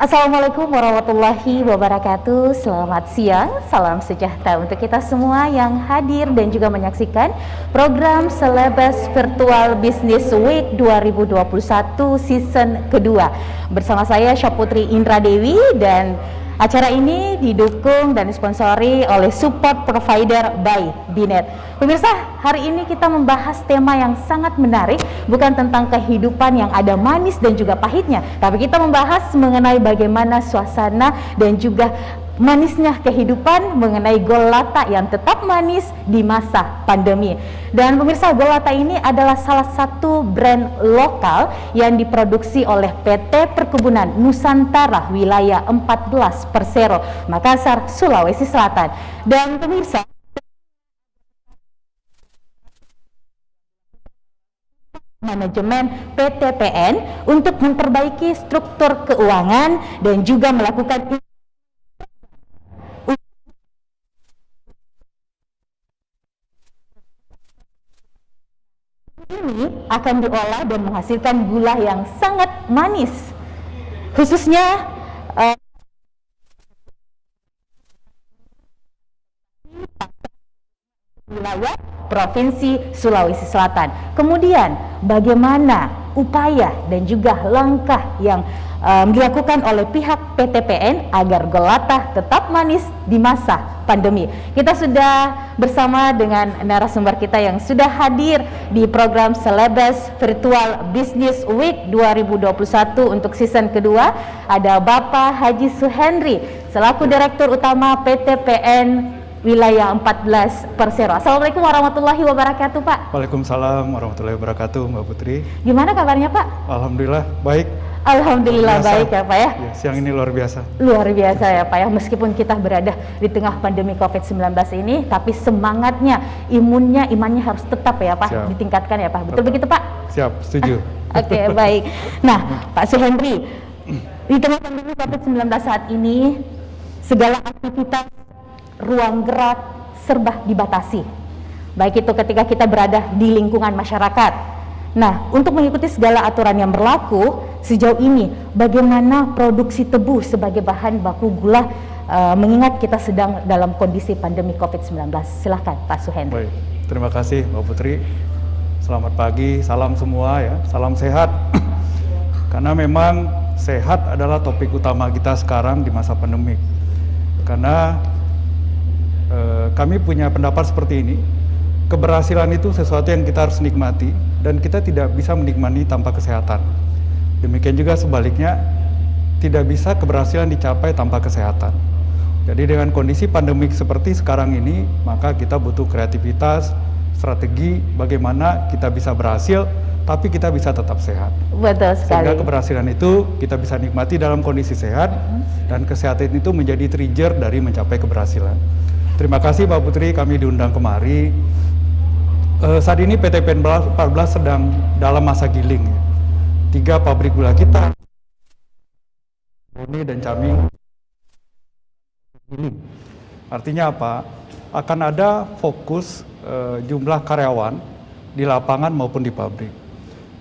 Assalamualaikum warahmatullahi wabarakatuh. Selamat siang, salam sejahtera untuk kita semua yang hadir dan juga menyaksikan program Selebes Virtual Business Week 2021 season kedua. Bersama saya Syaputri Indra Dewi, dan acara ini didukung dan disponsori oleh support provider by Binet. Pemirsa, hari ini kita membahas tema yang sangat menarik, bukan tentang kehidupan yang ada manis dan juga pahitnya, tapi kita membahas mengenai bagaimana suasana dan juga manisnya kehidupan mengenai Golata yang tetap manis di masa pandemi. Dan pemirsa, Golata ini adalah salah satu brand lokal yang diproduksi oleh PT Perkebunan Nusantara Wilayah 14 Persero, Makassar, Sulawesi Selatan. Dan pemirsa, manajemen PTPN untuk memperbaiki struktur keuangan dan juga melakukan ini akan diolah dan menghasilkan gula yang sangat manis, khususnya wilayah Provinsi Sulawesi Selatan. Kemudian bagaimana upaya dan juga langkah yang dilakukan oleh pihak PTPN agar Golata tetap manis di masa pandemi. Kita sudah bersama dengan narasumber kita yang sudah hadir di program Selebes Virtual Business Week 2021 untuk season kedua. Ada Bapak Haji Suhendri selaku Direktur Utama PTPN Wilayah 14 Persero. Assalamualaikum warahmatullahi wabarakatuh, Pak. Waalaikumsalam warahmatullahi wabarakatuh, Mbak Putri. Gimana kabarnya, Pak? Alhamdulillah baik. Alhamdulillah baik ya, Pak ya. Ya, siang ini luar biasa. Luar biasa ya, Pak ya. Meskipun kita berada di tengah pandemi COVID-19 ini, tapi semangatnya, imannya harus tetap ya, Pak. Siap. Ditingkatkan ya, Pak. Betul begitu, Pak? Siap, setuju. Oke, baik. Nah, Pak Suhendri, di tengah pandemi COVID-19 saat ini, segala aktivitas ruang gerak serba dibatasi, baik itu ketika kita berada di lingkungan masyarakat. Nah, untuk mengikuti segala aturan yang berlaku, sejauh ini bagaimana produksi tebu sebagai bahan baku gula, mengingat kita sedang dalam kondisi pandemi COVID-19. Silahkan Pak Suhendri. Baik, terima kasih Mbak Putri. Selamat pagi, salam semua ya, salam sehat. Karena memang sehat adalah topik utama kita sekarang di masa pandemi. Karena kami punya pendapat seperti ini, keberhasilan itu sesuatu yang kita harus nikmati dan kita tidak bisa menikmati tanpa kesehatan. Demikian juga sebaliknya, tidak bisa keberhasilan dicapai tanpa kesehatan. Jadi dengan kondisi pandemik seperti sekarang ini, maka kita butuh kreativitas, strategi bagaimana kita bisa berhasil, tapi kita bisa tetap sehat. Betul sekali. Sehingga keberhasilan itu kita bisa nikmati dalam kondisi sehat, dan kesehatan itu menjadi trigger dari mencapai keberhasilan. Terima kasih Mbak Putri, kami diundang kemari. Saat ini PTPN 14 sedang dalam masa giling. 3 pabrik gula kita, Bone dan Caming, giling. Artinya apa? Akan ada fokus jumlah karyawan di lapangan maupun di pabrik.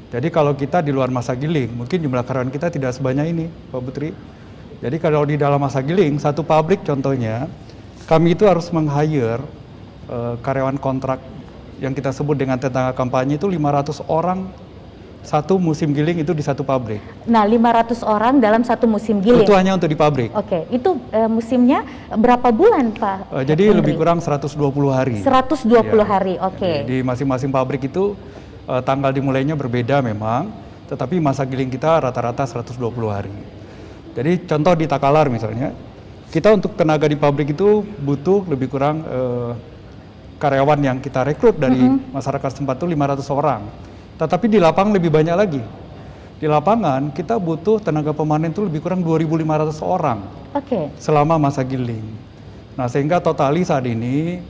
Jadi kalau kita di luar masa giling, mungkin jumlah karyawan kita tidak sebanyak ini, Pak Putri. Jadi kalau di dalam masa giling, satu pabrik contohnya, kami itu harus meng-hire karyawan kontrak yang kita sebut dengan tenaga kampanye itu 500 orang satu musim giling itu di satu pabrik. Nah, 500 orang dalam satu musim giling. Itu hanya untuk di pabrik. Oke, itu musimnya berapa bulan, Pak? Jadi lebih kurang 120 hari. 120 ya. hari, oke. Di masing-masing pabrik itu tanggal dimulainya berbeda memang, tetapi masa giling kita rata-rata 120 hari. Jadi contoh di Takalar misalnya, kita untuk tenaga di pabrik itu butuh lebih kurang karyawan yang kita rekrut dari masyarakat setempat itu 500 orang. Tetapi di lapangan lebih banyak lagi. Di lapangan kita butuh tenaga pemanen itu lebih kurang 2.500 orang selama masa giling. Nah, sehingga totali saat ini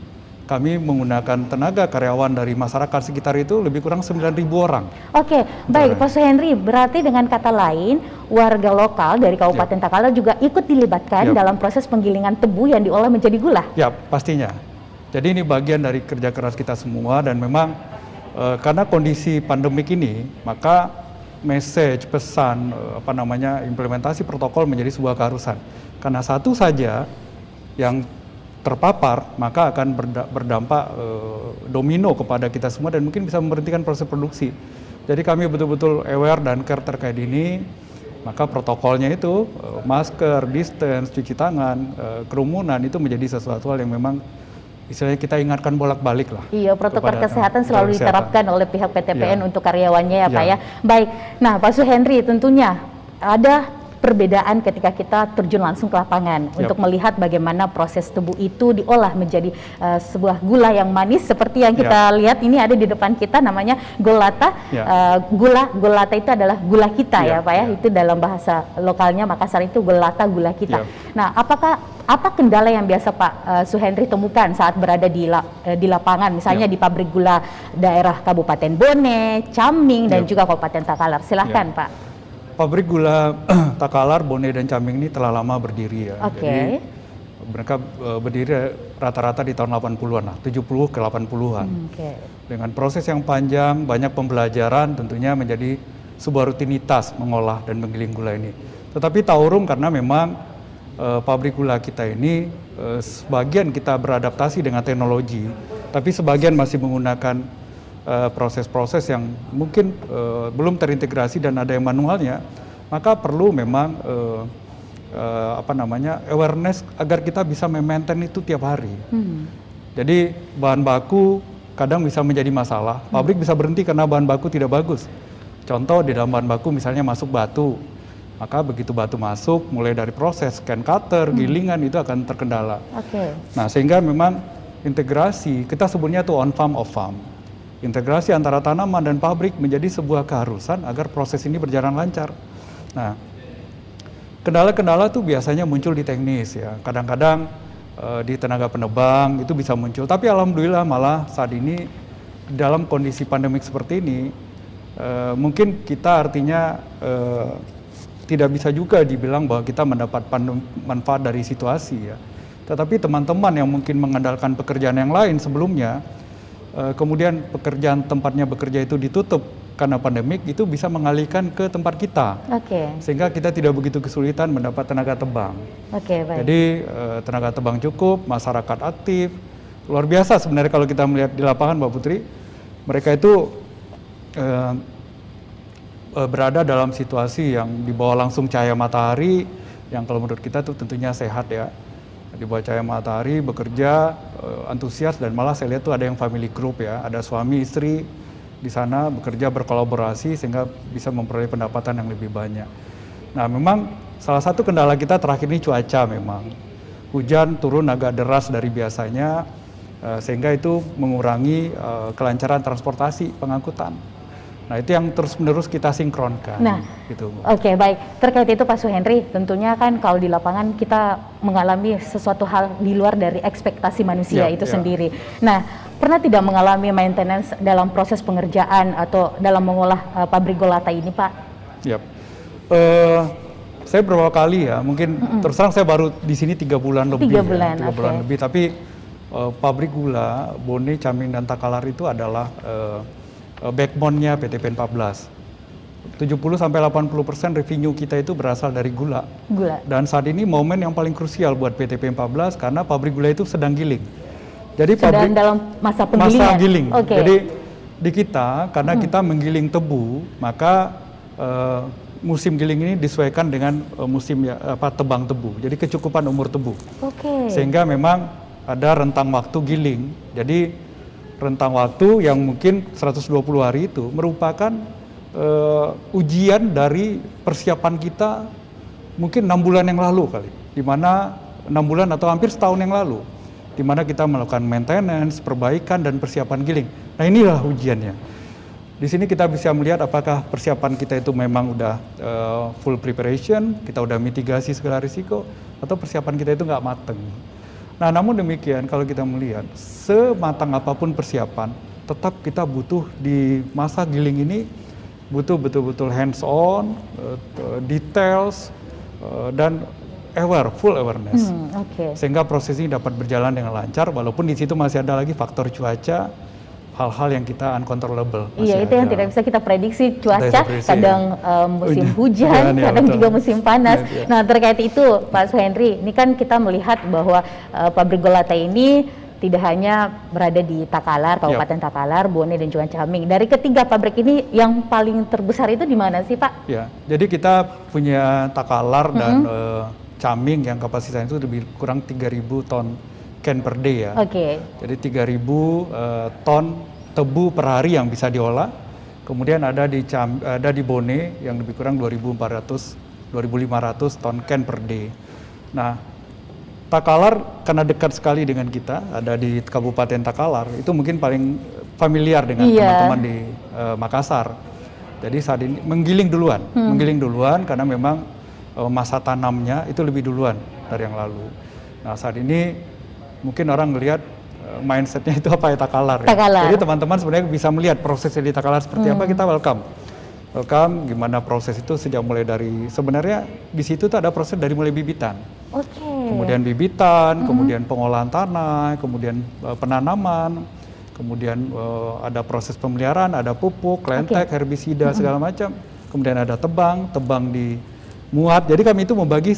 kami menggunakan tenaga karyawan dari masyarakat sekitar itu lebih kurang 9.000 orang. Oke, baik Pak Suhendri, berarti dengan kata lain warga lokal dari Kabupaten Takalar juga ikut dilibatkan dalam proses penggilingan tebu yang diolah menjadi gula? Ya, pastinya. Jadi ini bagian dari kerja keras kita semua, dan memang karena kondisi pandemik ini, maka message, pesan, implementasi protokol menjadi sebuah keharusan. Karena satu saja yang terpapar, maka akan berdampak domino kepada kita semua dan mungkin bisa memberhentikan proses produksi. Jadi kami betul-betul aware dan care terkait ini, maka protokolnya itu masker, distance, cuci tangan, kerumunan itu menjadi sesuatu hal yang memang istilahnya kita ingatkan bolak-balik lah. Iya, protokol kesehatan selalu diterapkan oleh pihak PTPN untuk karyawannya ya Pak ya. Baik, nah Pak Suhendri, tentunya ada perbedaan ketika kita terjun langsung ke lapangan untuk melihat bagaimana proses tebu itu diolah menjadi sebuah gula yang manis seperti yang kita lihat ini ada di depan kita, namanya golata. Golata itu adalah gula kita ya Pak ya, itu dalam bahasa lokalnya Makassar itu golata, gula kita. Nah, apa kendala yang biasa Pak Suhendri temukan saat berada di lapangan, misalnya di pabrik gula daerah Kabupaten Bone, Caming, dan juga Kabupaten Takalar? Silahkan Pak. Pabrik gula Takalar, Bone, dan Caming ini telah lama berdiri ya. Jadi mereka berdiri rata-rata di tahun 80-an lah, 70 ke 80-an. Dengan proses yang panjang, banyak pembelajaran, tentunya menjadi sebuah rutinitas mengolah dan menggiling gula ini. Tetapi tak urung karena memang pabrik gula kita ini sebagian kita beradaptasi dengan teknologi, tapi sebagian masih menggunakan proses-proses yang mungkin belum terintegrasi dan ada yang manualnya, maka perlu memang awareness agar kita bisa memaintain itu tiap hari. Jadi bahan baku kadang bisa menjadi masalah, pabrik bisa berhenti karena bahan baku tidak bagus. Contoh di dalam bahan baku misalnya masuk batu, maka begitu batu masuk, mulai dari proses scan cutter, gilingan itu akan terkendala. Nah, sehingga memang integrasi, kita sebutnya tuh on farm off farm. Integrasi antara tanaman dan pabrik menjadi sebuah keharusan agar proses ini berjalan lancar. Nah, kendala-kendala tuh biasanya muncul di teknis ya. Kadang-kadang di tenaga penebang itu bisa muncul. Tapi alhamdulillah malah saat ini dalam kondisi pandemik seperti ini, mungkin kita artinya tidak bisa juga dibilang bahwa kita mendapat manfaat dari situasi ya. Tetapi teman-teman yang mungkin mengandalkan pekerjaan yang lain sebelumnya, kemudian pekerjaan tempatnya bekerja itu ditutup karena pandemik, itu bisa mengalihkan ke tempat kita. Sehingga kita tidak begitu kesulitan mendapat tenaga tebang. Jadi tenaga tebang cukup, masyarakat aktif. Luar biasa sebenarnya kalau kita melihat di lapangan Mbak Putri, mereka itu berada dalam situasi yang di bawah langsung cahaya matahari, yang kalau menurut kita tuh tentunya sehat ya. Di bawah cahaya matahari, bekerja, antusias, dan malah saya lihat tuh ada yang family group ya, ada suami istri di sana bekerja berkolaborasi sehingga bisa memperoleh pendapatan yang lebih banyak. Nah, memang salah satu kendala kita terakhir ini cuaca memang. Hujan turun agak deras dari biasanya, sehingga itu mengurangi kelancaran transportasi pengangkutan. Nah, itu yang terus-menerus kita sinkronkan. Nah, gitu. Baik. Terkait itu Pak Suhendri, tentunya kan kalau di lapangan kita mengalami sesuatu hal di luar dari ekspektasi manusia itu sendiri. Nah, pernah tidak mengalami maintenance dalam proses pengerjaan atau dalam mengolah pabrik golata ini, Pak? Saya beberapa kali ya, mungkin terus terang saya baru di sini 3 bulan lebih. 3 bulan lebih, tapi pabrik gula Bone, Caming, dan Takalar itu adalah backbone-nya PTPN 14. 70-80% revenue kita itu berasal dari gula. Dan saat ini momen yang paling krusial buat PTPN 14 karena pabrik gula itu sedang giling. Jadi sedang dalam masa penggilingan. Masa giling. Jadi di kita karena kita menggiling tebu, maka musim giling ini disesuaikan dengan musim tebang tebu. Jadi kecukupan umur tebu. Sehingga memang ada rentang waktu giling. Jadi rentang waktu yang mungkin 120 hari itu merupakan ujian dari persiapan kita mungkin 6 bulan yang lalu kali, di mana 6 bulan atau hampir setahun yang lalu, di mana kita melakukan maintenance, perbaikan, dan persiapan giling. Nah, inilah ujiannya. Di sini kita bisa melihat apakah persiapan kita itu memang udah full preparation, kita udah mitigasi segala risiko, atau persiapan kita itu nggak mateng. Nah, namun demikian kalau kita melihat sematang apapun persiapan, tetap kita butuh di masa giling ini butuh betul-betul hands on, details, dan full awareness. Sehingga proses ini dapat berjalan dengan lancar, walaupun di situ masih ada lagi faktor cuaca, hal-hal yang kita uncontrollable. Iya, itu yang tidak bisa kita prediksi, cuaca, kadang musim ya, hujan, kadang betul. juga musim panas. Ya. Nah, terkait itu Pak Suhendri, ini kan kita melihat bahwa pabrik gula teh ini tidak hanya berada di Takalar, Kabupaten Takalar, Bone, dan juga Caming. Dari ketiga pabrik ini, yang paling terbesar itu di mana sih, Pak? Ya, jadi kita punya Takalar dan Caming yang kapasitasnya itu lebih kurang 3.000 ton can per day ya. Oke. Jadi 3.000 ton tebu per hari yang bisa diolah. Kemudian ada di Bone yang lebih kurang 2.500 ton can per day. Nah, Takalar karena dekat sekali dengan kita, ada di Kabupaten Takalar, itu mungkin paling familiar dengan teman-teman di Makassar. Jadi saat ini menggiling duluan karena memang masa tanamnya itu lebih duluan dari yang lalu. Nah, saat ini mungkin orang melihat mindsetnya itu apa ya, Takalar. Jadi teman-teman sebenarnya bisa melihat prosesnya di Takalar seperti apa, kita welcome gimana proses itu sejak mulai dari, sebenarnya di situ tuh ada proses dari mulai bibitan. Kemudian bibitan, kemudian pengolahan tanah, kemudian penanaman, kemudian ada proses pemeliharaan, ada pupuk, klentek, herbisida segala macam. Kemudian ada tebang di muat. Jadi kami itu membagi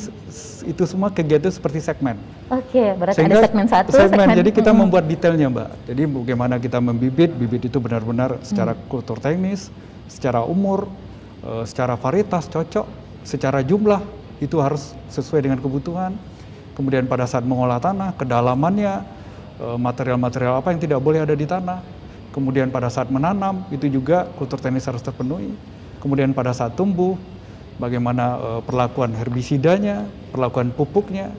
itu semua kegiatan seperti segmen. Berarti sehingga ada segmen satu, segmen. Jadi kita membuat detailnya, Mbak. Jadi bagaimana kita bibit itu benar-benar secara kultur teknis, secara umur, secara varietas cocok, secara jumlah itu harus sesuai dengan kebutuhan. Kemudian pada saat mengolah tanah, kedalamannya, material-material apa yang tidak boleh ada di tanah. Kemudian pada saat menanam itu juga kultur teknis harus terpenuhi. Kemudian pada saat tumbuh, bagaimana perlakuan herbisidanya, perlakuan pupuknya,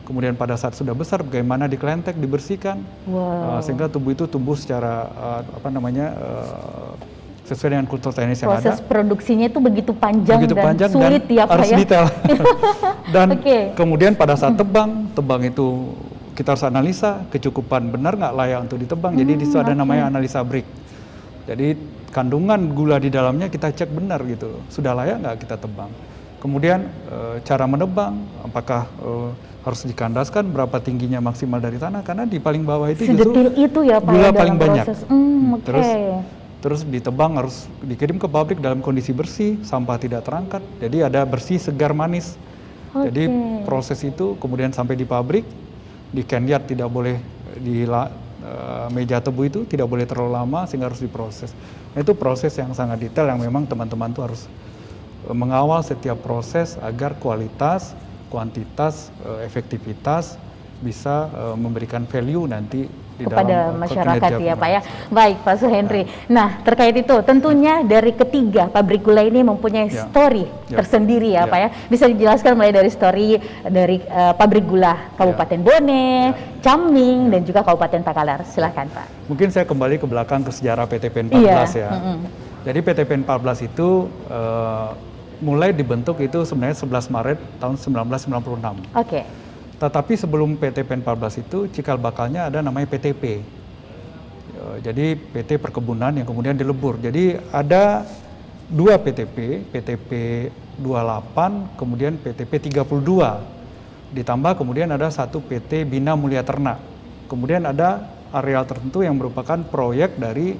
kemudian pada saat sudah besar bagaimana diklentek, dibersihkan, sehingga tubuh itu tumbuh secara sesuai dengan kultur teknis yang ada. Proses produksinya itu begitu panjang dan sulit ya Pak harus ya. Detail. Dan kemudian pada saat tebang itu kita harus analisa kecukupan benar nggak layak untuk ditebang. Jadi di situ ada namanya analisa break. Jadi kandungan gula di dalamnya kita cek benar gitu, sudah layak nggak kita tebang. Kemudian cara menebang, apakah harus dikandaskan, berapa tingginya maksimal dari tanah, karena di paling bawah itu sedetil itu ya Pak gula ya, paling banyak. Terus ditebang harus dikirim ke pabrik dalam kondisi bersih, sampah tidak terangkat, jadi ada bersih, segar, manis. Jadi proses itu kemudian sampai di pabrik, di can yard tidak boleh di meja tebu itu tidak boleh terlalu lama sehingga harus diproses. Nah, itu proses yang sangat detail yang memang teman-teman tuh harus mengawal setiap proses agar kualitas, kuantitas, efektivitas bisa memberikan value nanti di kepada dalam masyarakat ya Pak ya. Baik Pak Suhendri. Nah terkait itu tentunya dari ketiga pabrik gula ini mempunyai story tersendiri ya Pak ya. Bisa dijelaskan mulai dari story dari pabrik gula Kabupaten Bone, Caming dan juga Kabupaten Takalar. Silakan Pak. Mungkin saya kembali ke belakang ke sejarah PTPN 14 ya. Jadi PTPN 14 itu mulai dibentuk itu sebenarnya 11 Maret tahun 1996. Tetapi sebelum PTPN 14 itu cikal bakalnya ada namanya PTP. Jadi PT Perkebunan yang kemudian dilebur. Jadi ada dua PTP, PTP 28, kemudian PTP 32. Ditambah kemudian ada satu PT Bina Mulia Ternak. Kemudian ada areal tertentu yang merupakan proyek dari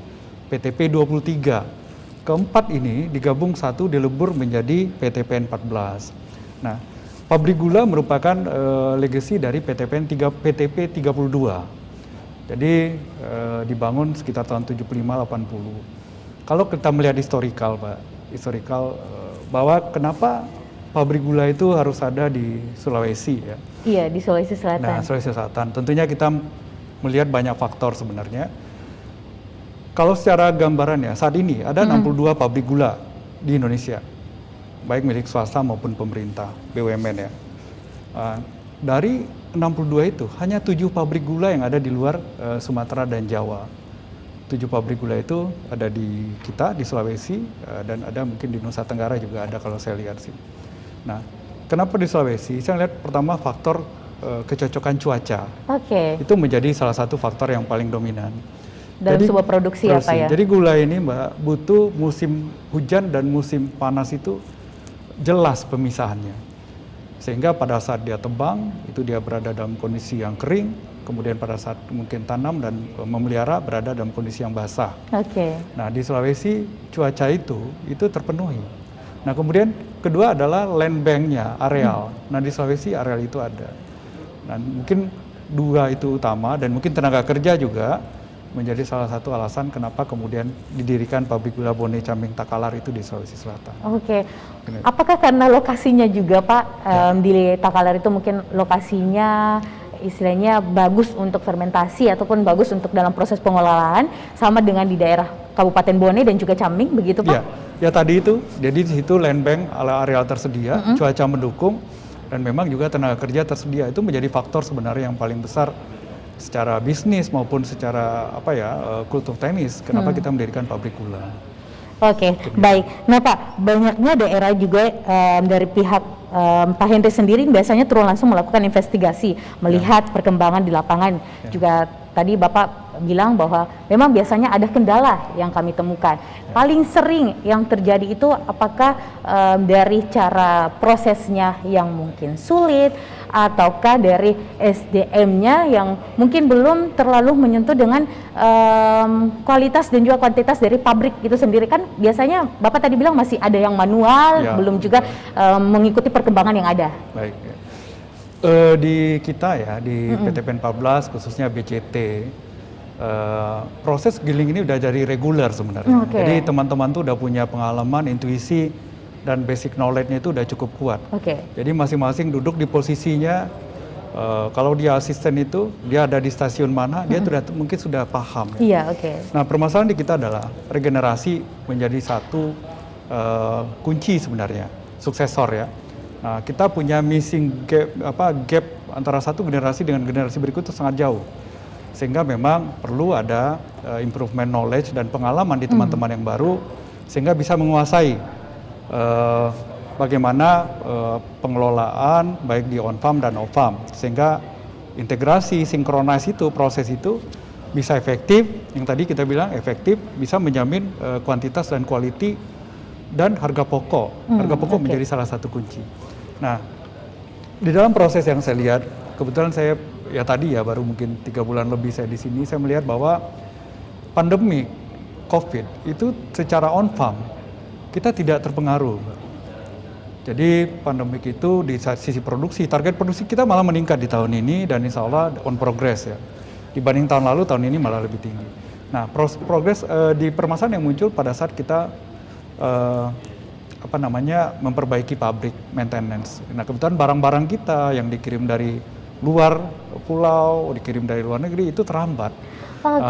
PTP 23. Keempat ini digabung satu dilebur menjadi PTPN 14. Nah, pabrik gula merupakan legacy dari PTP 32. Jadi dibangun sekitar tahun 75-80. Kalau kita melihat historical Pak, bahwa kenapa pabrik gula itu harus ada di Sulawesi ya? Iya, di Sulawesi Selatan. Nah, Sulawesi Selatan. Tentunya kita melihat banyak faktor sebenarnya. Kalau secara gambarannya, saat ini ada 62 pabrik gula di Indonesia, baik milik swasta maupun pemerintah, BUMN ya. Dari 62 itu, hanya 7 pabrik gula yang ada di luar Sumatera dan Jawa. 7 pabrik gula itu ada di kita, di Sulawesi, dan ada mungkin di Nusa Tenggara juga ada kalau saya lihat sih. Nah, kenapa di Sulawesi? Saya lihat pertama faktor kecocokan cuaca. Itu menjadi salah satu faktor yang paling dominan. Dalam sebuah produksi ya Pak ya? Jadi gula ini Mbak, butuh musim hujan dan musim panas itu jelas pemisahannya. Sehingga pada saat dia tebang, itu dia berada dalam kondisi yang kering, kemudian pada saat mungkin tanam dan memelihara berada dalam kondisi yang basah. Oke. Nah, di Sulawesi cuaca itu terpenuhi. Nah, kemudian kedua adalah land bank-nya, areal. Nah, di Sulawesi areal itu ada. Nah, mungkin dua itu utama, dan mungkin tenaga kerja juga menjadi salah satu alasan kenapa kemudian didirikan pabrik gula Bone Caming Takalar itu di Sulawesi Selatan. Oke. Apakah karena lokasinya juga Pak, di Takalar itu mungkin lokasinya istilahnya bagus untuk fermentasi ataupun bagus untuk dalam proses pengolahan, sama dengan di daerah Kabupaten Bone dan juga Caming, begitu Pak? Ya tadi itu, jadi di situ land bank areal tersedia, cuaca mendukung, dan memang juga tenaga kerja tersedia. Itu menjadi faktor sebenarnya yang paling besar secara bisnis maupun secara kultur teknis, kenapa kita mendirikan pabrik gula. Oke, baik. Nah Pak, banyaknya daerah juga dari pihak Pak Henry sendiri biasanya turun langsung melakukan investigasi, melihat perkembangan di lapangan. Juga tadi Bapak bilang bahwa memang biasanya ada kendala yang kami temukan. Paling sering yang terjadi itu apakah dari cara prosesnya yang mungkin sulit, ataukah dari SDM-nya yang mungkin belum terlalu menyentuh dengan kualitas dan juga kuantitas dari pabrik itu sendiri? Kan biasanya Bapak tadi bilang masih ada yang manual, belum juga mengikuti perkembangan yang ada. Baik. Di kita ya, di PT PEN 14 khususnya BCT, proses giling ini udah jadi reguler sebenarnya. Jadi teman-teman tuh udah punya pengalaman, intuisi, dan basic knowledge-nya itu udah cukup kuat. Jadi masing-masing duduk di posisinya. Kalau dia asisten itu, dia ada di stasiun mana, dia mungkin sudah paham. Nah, permasalahan di kita adalah regenerasi menjadi satu kunci sebenarnya, suksesor ya. Nah, kita punya missing gap antara satu generasi dengan generasi berikut itu sangat jauh. Sehingga memang perlu ada improvement knowledge dan pengalaman di teman-teman yang baru, sehingga bisa menguasai bagaimana pengelolaan baik di on farm dan off farm, sehingga integrasi, sinkronis itu, proses itu bisa efektif. Yang tadi kita bilang efektif, bisa menjamin kuantitas dan quality dan harga pokok. Harga pokok menjadi salah satu kunci. Nah, di dalam proses yang saya lihat, kebetulan saya baru mungkin 3 bulan lebih saya di sini, saya melihat bahwa pandemi COVID itu secara on farm kita tidak terpengaruh. Jadi pandemik itu di sisi produksi, target produksi kita malah meningkat di tahun ini, dan insya Allah on progress ya. Dibanding tahun lalu, tahun ini malah lebih tinggi. Nah, progress di permasalahan yang muncul pada saat kita memperbaiki pabrik maintenance. Nah, kebetulan barang-barang kita yang dikirim dari luar pulau, dikirim dari luar negeri itu terhambat.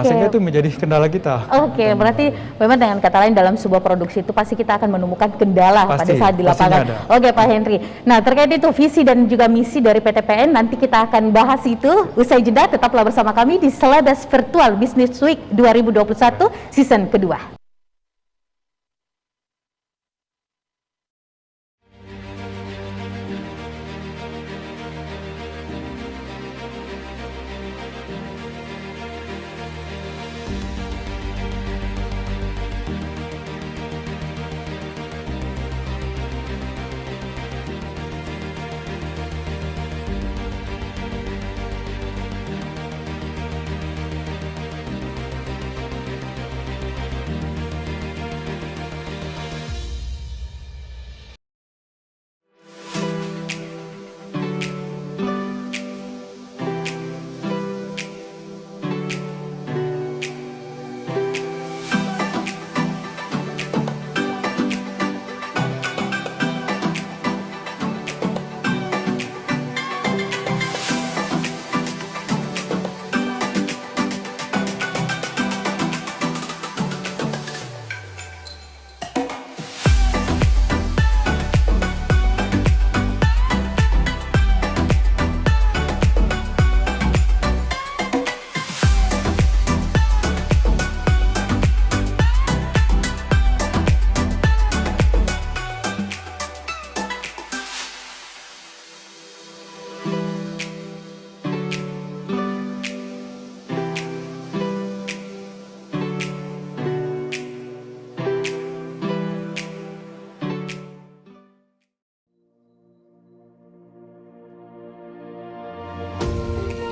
Sehingga itu menjadi kendala kita. Berarti memang dengan kata lain dalam sebuah produksi itu pasti kita akan menemukan kendala pada saat di lapangan. Pak Henry. Nah, terkait itu visi dan juga misi dari PT PN, nanti kita akan bahas itu usai jeda. Tetaplah bersama kami di Celebes Virtual Business Week 2021 season kedua.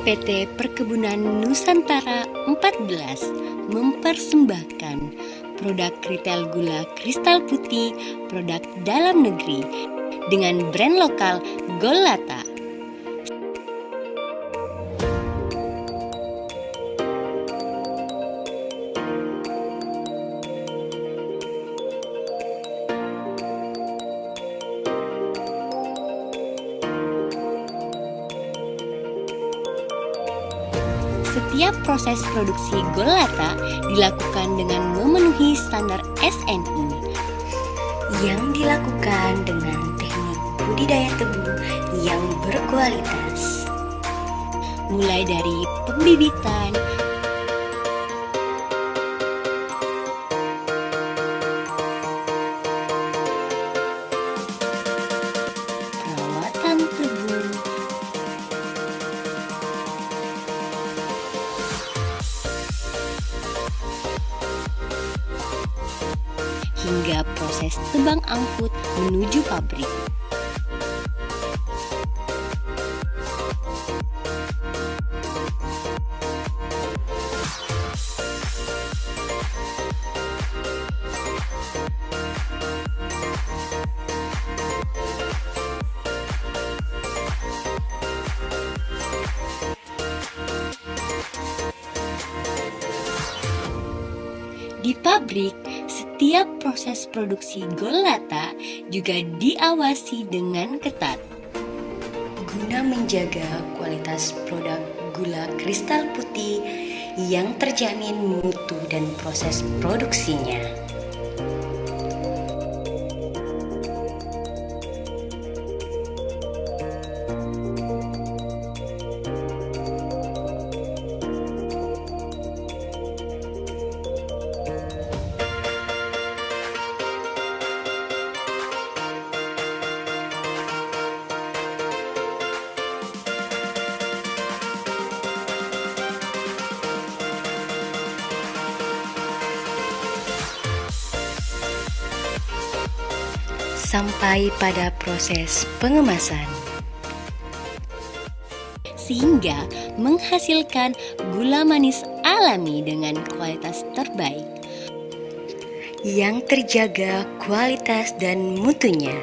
PT Perkebunan Nusantara 14 mempersembahkan produk retail gula kristal putih produk dalam negeri dengan brand lokal Golata. Setiap proses produksi Golata dilakukan dengan memenuhi standar SNI yang dilakukan dengan teknik budidaya tebu yang berkualitas. Mulai dari pembibitan, perawatan tebu, hingga proses tebang angkut menuju pabrik. Di pabrik, setiap proses produksi Golata juga diawasi dengan ketat guna menjaga kualitas produk gula kristal putih yang terjamin mutu dan proses produksinya. Sampai pada proses pengemasan, sehingga menghasilkan gula manis alami dengan kualitas terbaik yang terjaga kualitas dan mutunya.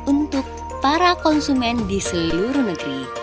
Untuk para konsumen di seluruh negeri.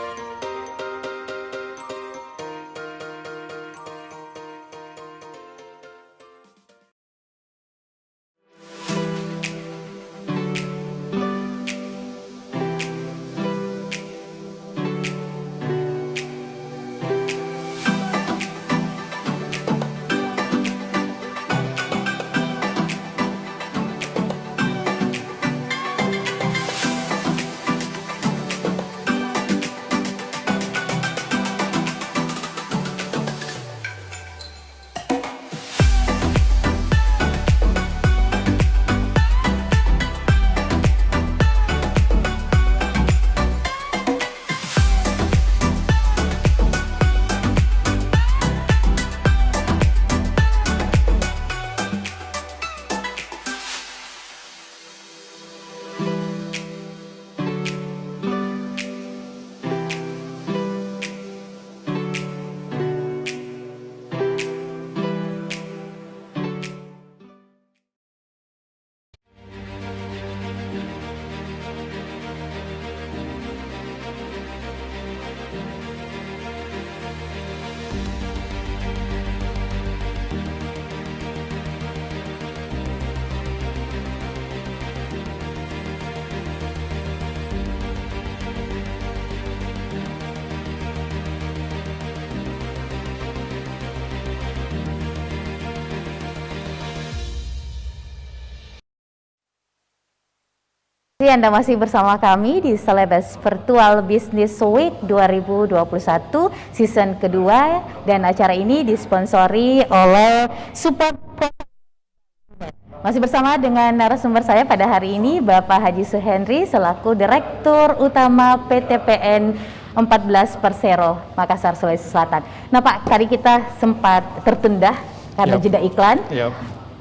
Anda masih bersama kami di Celebes Virtual Business Week 2021 season kedua, dan acara ini disponsori oleh Support Masih bersama dengan narasumber saya pada hari ini, Bapak Haji Suhendri selaku Direktur Utama PTPN 14 Persero, Makassar, Sulawesi Selatan. Nah Pak, tadi kita sempat tertunda karena jeda iklan.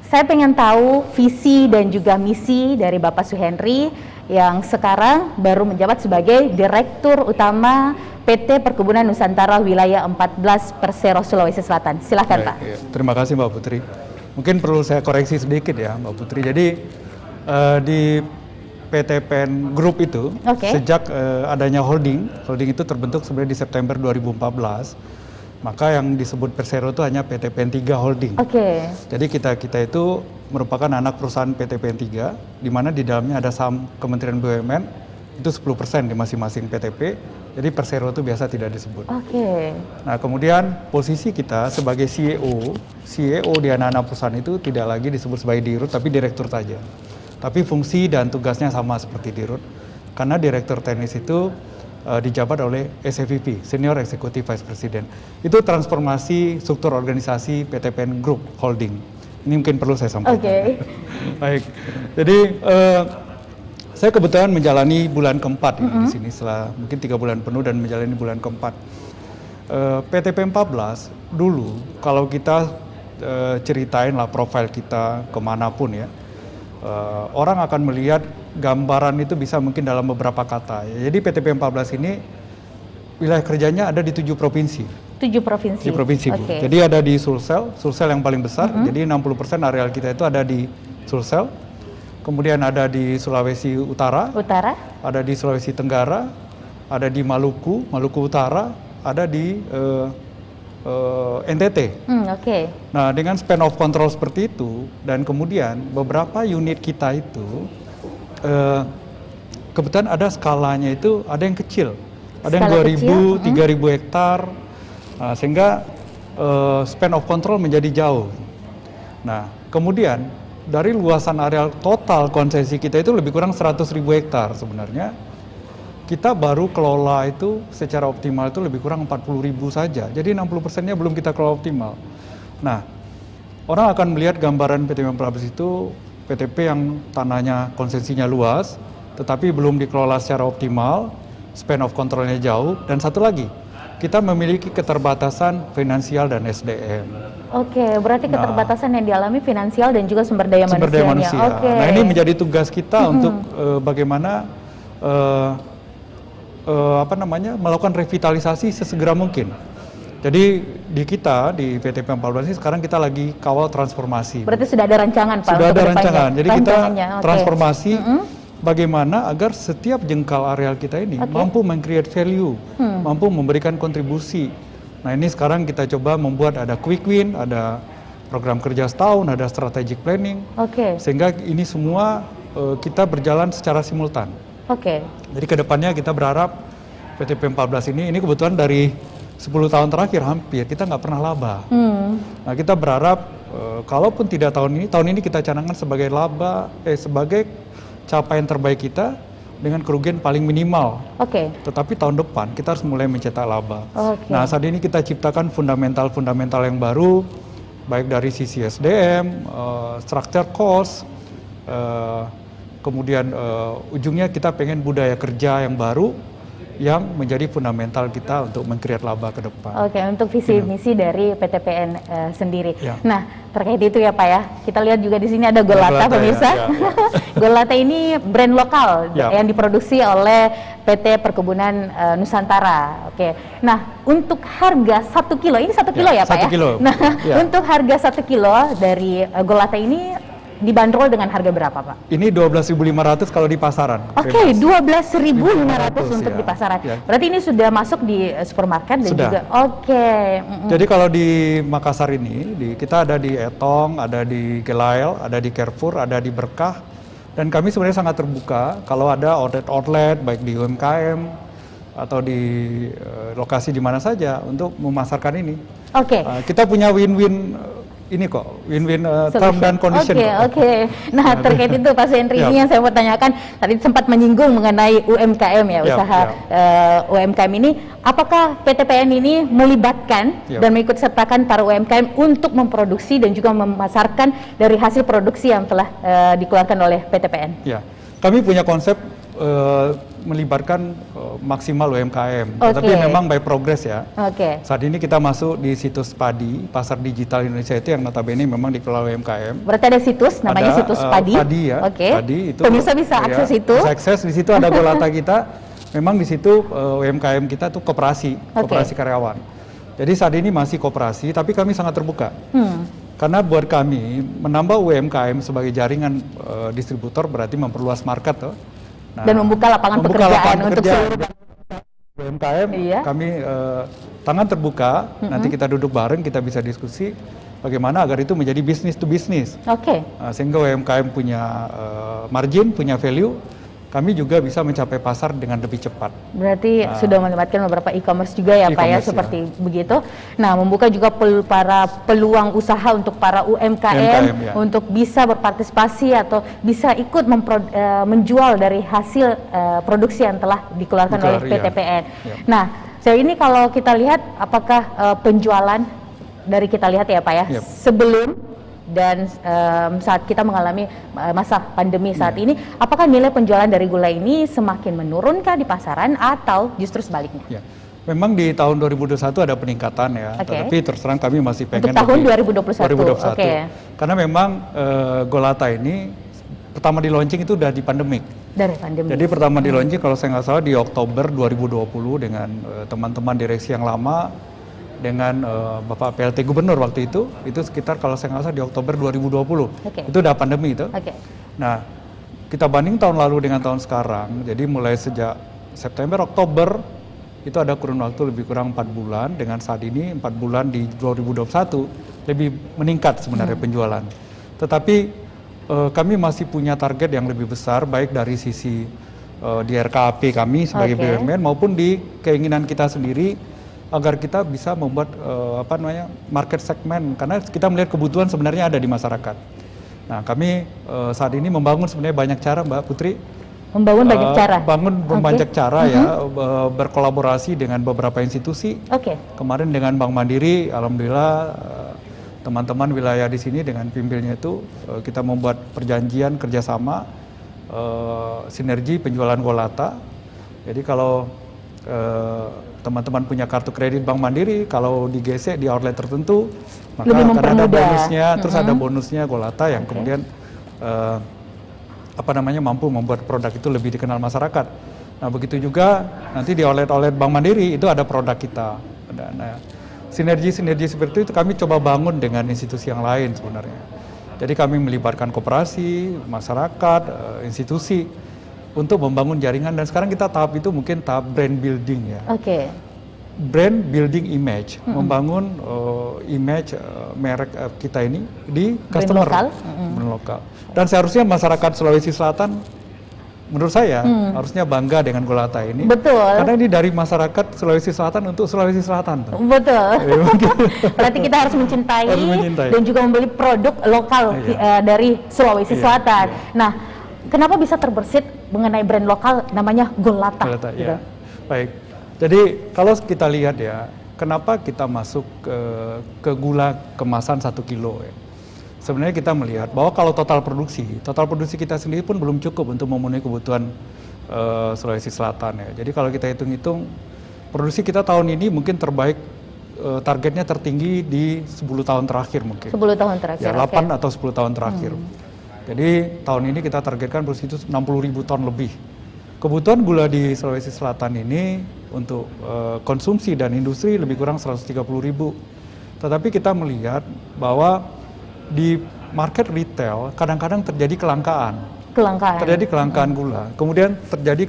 Saya pengen tahu visi dan juga misi dari Bapak Suhendri yang sekarang baru menjabat sebagai Direktur Utama PT Perkebunan Nusantara Wilayah 14 Persero, Sulawesi Selatan. Silahkan Pak. Terima kasih Mbak Putri. Mungkin perlu saya koreksi sedikit ya Mbak Putri. Jadi di PTPN Group itu sejak adanya holding itu terbentuk sebenarnya di September 2014. Maka yang disebut Persero itu hanya PTPN 3 Holding. Jadi kita itu merupakan anak perusahaan PTPN 3, di mana di dalamnya ada saham Kementerian BUMN itu 10% di masing-masing PTP. Jadi Persero itu biasa tidak disebut. Nah kemudian posisi kita sebagai CEO di anak-anak perusahaan itu tidak lagi disebut sebagai dirut, tapi direktur saja. Tapi fungsi dan tugasnya sama seperti dirut, karena direktur teknis itu dijabat oleh SEVP, Senior Executive Vice President. Itu transformasi struktur organisasi PTPN Group Holding. Ini mungkin perlu saya sampaikan. Baik, jadi saya kebetulan menjalani bulan keempat di sini setelah mungkin 3 bulan penuh dan menjalani bulan keempat. PTP 14 dulu kalau kita ceritain lah profil kita kemanapun ya, orang akan melihat gambaran itu bisa mungkin dalam beberapa kata. Jadi PTP 14 ini wilayah kerjanya ada di 7 provinsi. 7 provinsi? 7 provinsi Bu. Jadi ada di Sulsel yang paling besar, jadi 60% areal kita itu ada di Sulsel. Kemudian ada di Sulawesi Utara, ada di Sulawesi Tenggara, ada di Maluku Utara, ada di NTT. Nah, dengan span of control seperti itu, dan kemudian beberapa unit kita itu kebetulan ada skalanya itu ada yang kecil, ada yang 2.000, 3.000 hektar, sehingga span of control menjadi jauh. Nah, kemudian dari luasan areal total konsesi kita itu lebih kurang 100.000 hektar sebenarnya. Kita baru kelola itu secara optimal itu lebih kurang 40.000 saja. Jadi 60%-nya belum kita kelola optimal. Nah, orang akan melihat gambaran PTP 14 itu PTP yang tanahnya konsesinya luas, tetapi belum dikelola secara optimal, span of control-nya jauh, dan satu lagi, kita memiliki keterbatasan finansial dan SDM. Berarti keterbatasan yang dialami finansial dan juga sumber daya manusia. Nah ini menjadi tugas kita untuk bagaimana melakukan revitalisasi sesegera mungkin. Jadi di kita di PTP 14 ini sekarang kita lagi kawal transformasi. Berarti sudah ada rancangan Pak? Sudah ada rancangan. Jadi kita transformasi bagaimana agar setiap jengkal areal kita ini mampu meng-create value, mampu memberikan kontribusi. Nah ini sekarang kita coba membuat ada quick win, ada program kerja setahun, ada strategic planning, sehingga ini semua kita berjalan secara simultan. Jadi kedepannya kita berharap PTP 14 ini kebetulan dari 10 tahun terakhir hampir kita nggak pernah laba. Nah kita berharap kalaupun tidak tahun ini kita canangkan sebagai sebagai capaian terbaik kita dengan kerugian paling minimal. Tetapi tahun depan kita harus mulai mencetak laba. Nah saat ini kita ciptakan fundamental yang baru, baik dari sisi SDM, structure cost, kemudian ujungnya kita pengen budaya kerja yang baru yang menjadi fundamental kita untuk meng-create laba ke depan. Untuk visi misi dari PTPN sendiri. Nah, terkait itu ya Pak ya, kita lihat juga di sini ada Golata pemirsa. Golata ini brand lokal yang diproduksi oleh PT Perkebunan Nusantara. Nah, untuk harga 1 kilo, ini 1 kilo ya Pak 1 kilo. Nah, untuk harga 1 kilo dari Golata ini dibanderol dengan harga berapa Pak? Ini 12.500 kalau di pasaran. 12.500 untuk di pasaran. Berarti ini sudah masuk di supermarket dan juga. Jadi kalau di Makassar ini, kita ada di Etong, ada di Gelail, ada di Carrefour, ada di Berkah, dan kami sebenarnya sangat terbuka kalau ada outlet baik di UMKM atau di lokasi di mana saja untuk memasarkan ini. Kita punya win-win ini kok win-win term dan condition. Oke. Nah, terkait itu Pak Sentri, ini yang saya mau tanyakan, tadi sempat menyinggung mengenai UMKM ya, usaha UMKM ini, apakah PTPN ini melibatkan dan mengikut sertakan para UMKM untuk memproduksi dan juga memasarkan dari hasil produksi yang telah dikeluarkan oleh PTPN? Ya, kami punya konsep melibatkan maksimal UMKM, tapi memang by progress ya. Saat ini kita masuk di situs Padi, pasar digital Indonesia itu yang notabene memang dikelola UMKM. Berarti ada situs, namanya situs Padi. Padi ya. Padi itu. Pemirsa bisa akses itu. Bisa akses di situ, ada Golata kita. Memang di situ UMKM kita tuh koperasi karyawan. Jadi saat ini masih koperasi, tapi kami sangat terbuka. Karena buat kami menambah UMKM sebagai jaringan distributor berarti memperluas market tuh. Nah, dan membuka lapangan pekerjaan untuk seluruh UMKM. Kami tangan terbuka, nanti kita duduk bareng, kita bisa diskusi bagaimana agar itu menjadi bisnis to bisnis. Sehingga UMKM punya margin, punya value, kami juga bisa mencapai pasar dengan lebih cepat. Berarti sudah melibatkan beberapa e-commerce juga ya Pak ya, seperti begitu. Nah, membuka juga para peluang usaha untuk para UMKM untuk bisa berpartisipasi atau bisa ikut menjual dari hasil produksi yang telah dikeluarkan oleh PTPN. Nah, ini kalau kita lihat apakah penjualan dari kita lihat ya Pak ya, sebelum dan saat kita mengalami masa pandemi saat ini, apakah nilai penjualan dari gula ini semakin menurun di pasaran atau justru sebaliknya? Memang di tahun 2021 ada peningkatan ya, tetapi terus terang kami masih pengen untuk tahun 2021. Karena memang Golata ini pertama di launching itu udah di pandemik. Dari pandemi. Jadi pertama di launching kalau saya nggak salah di Oktober 2020 dengan teman-teman direksi yang lama, dengan Bapak PLT Gubernur waktu itu sekitar kalau saya nggak salah di Oktober 2020. Itu udah pandemi itu. Nah, kita banding tahun lalu dengan tahun sekarang, jadi mulai sejak September, Oktober, itu ada kurun waktu lebih kurang 4 bulan, dengan saat ini 4 bulan di 2021, lebih meningkat sebenarnya penjualan. Tetapi kami masih punya target yang lebih besar, baik dari sisi di RKAP kami sebagai BUMN, maupun di keinginan kita sendiri, agar kita bisa membuat market segmen, karena kita melihat kebutuhan sebenarnya ada di masyarakat. Nah, kami saat ini membangun sebenarnya banyak cara, Mbak Putri. Membangun banyak cara. Banyak cara ya, berkolaborasi dengan beberapa institusi. Kemarin dengan Bank Mandiri, alhamdulillah teman-teman wilayah di sini dengan pimpinnya itu kita membuat perjanjian kerjasama sinergi penjualan Golata. Jadi kalau teman-teman punya kartu kredit Bank Mandiri, kalau di GC di outlet tertentu, maka akan ada bonusnya, terus ada bonusnya Golata yang kemudian mampu membuat produk itu lebih dikenal masyarakat. Nah, begitu juga nanti di outlet Bank Mandiri itu ada produk kita. Nah, sinergi seperti itu kami coba bangun dengan institusi yang lain sebenarnya. Jadi kami melibatkan koperasi, masyarakat, institusi untuk membangun jaringan, dan sekarang kita tahap itu mungkin tahap brand building ya. Brand building image, membangun image merek kita ini di customer brand lokal. Dan seharusnya masyarakat Sulawesi Selatan, menurut saya harusnya bangga dengan Golata ini. Karena ini dari masyarakat Sulawesi Selatan untuk Sulawesi Selatan. Berarti kita harus mencintai dan juga membeli produk lokal dari Sulawesi Selatan. Nah, kenapa bisa terbersit mengenai brand lokal namanya Golata? Baik. Jadi kalau kita lihat ya, kenapa kita masuk ke gula kemasan 1 kilo ya? Sebenarnya kita melihat bahwa kalau total produksi kita sendiri pun belum cukup untuk memenuhi kebutuhan Sulawesi Selatan ya. Jadi kalau kita hitung-hitung, produksi kita tahun ini mungkin terbaik, targetnya tertinggi di 10 tahun terakhir mungkin. 10 tahun terakhir. Ya, 8 atau 10 tahun terakhir. Jadi tahun ini kita targetkan produksi itu 60.000 ton lebih. Kebutuhan gula di Sulawesi Selatan ini untuk konsumsi dan industri lebih kurang 130.000. Tetapi kita melihat bahwa di market retail kadang-kadang terjadi kelangkaan. Terjadi kelangkaan gula. Kemudian terjadi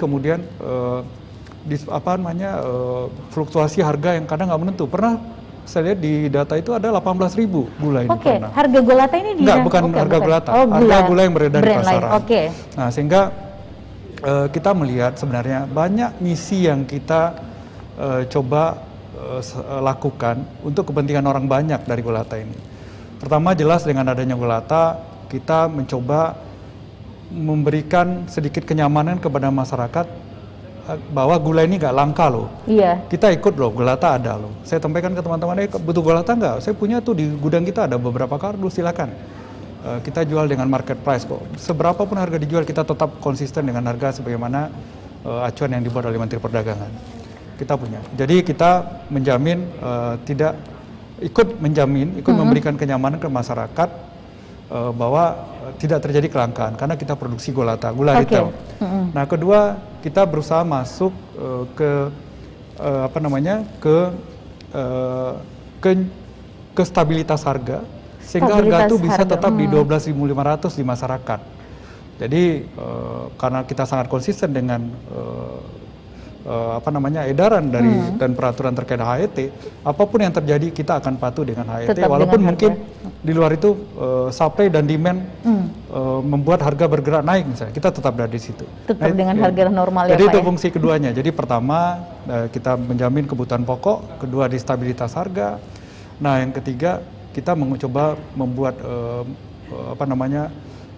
fluktuasi harga yang kadang nggak menentu. Pernah saya lihat di data itu ada 18.000 gula ini. Harga Golata ini bukan harga Golata, harga gula yang beredar di pasaran. Nah, sehingga kita melihat sebenarnya banyak misi yang kita coba lakukan untuk kepentingan orang banyak dari Golata ini. Pertama, jelas dengan adanya Gulata, kita mencoba memberikan sedikit kenyamanan kepada masyarakat bahwa gula ini nggak langka loh. Iya. Kita ikut loh, Gulata ada loh. Saya sampaikan ke teman-teman, butuh Gulata nggak? Saya punya tuh di gudang kita ada beberapa kardus, silakan. Kita jual dengan market price kok. Seberapa pun harga dijual, kita tetap konsisten dengan harga sebagaimana acuan yang dibuat oleh Menteri Perdagangan. Kita punya. Jadi kita menjamin ikut memberikan kenyamanan ke masyarakat bahwa tidak terjadi kelangkaan karena kita produksi Gulata, gula retail. Nah, kedua, kita berusaha masuk ke stabilitas harga sehingga harga itu bisa tetap di 12.500 di masyarakat. Jadi karena kita sangat konsisten dengan edaran dari dan peraturan terkait HET, apapun yang terjadi kita akan patuh dengan HET, tetap walaupun dengan mungkin di luar itu supply dan demand membuat harga bergerak naik misalnya, kita tetap berada di situ. Tetap dengan harga normal ya, jadi Pak. Itu fungsi keduanya. Jadi pertama kita menjamin kebutuhan pokok, kedua di stabilitas harga. Nah, yang ketiga kita mencoba membuat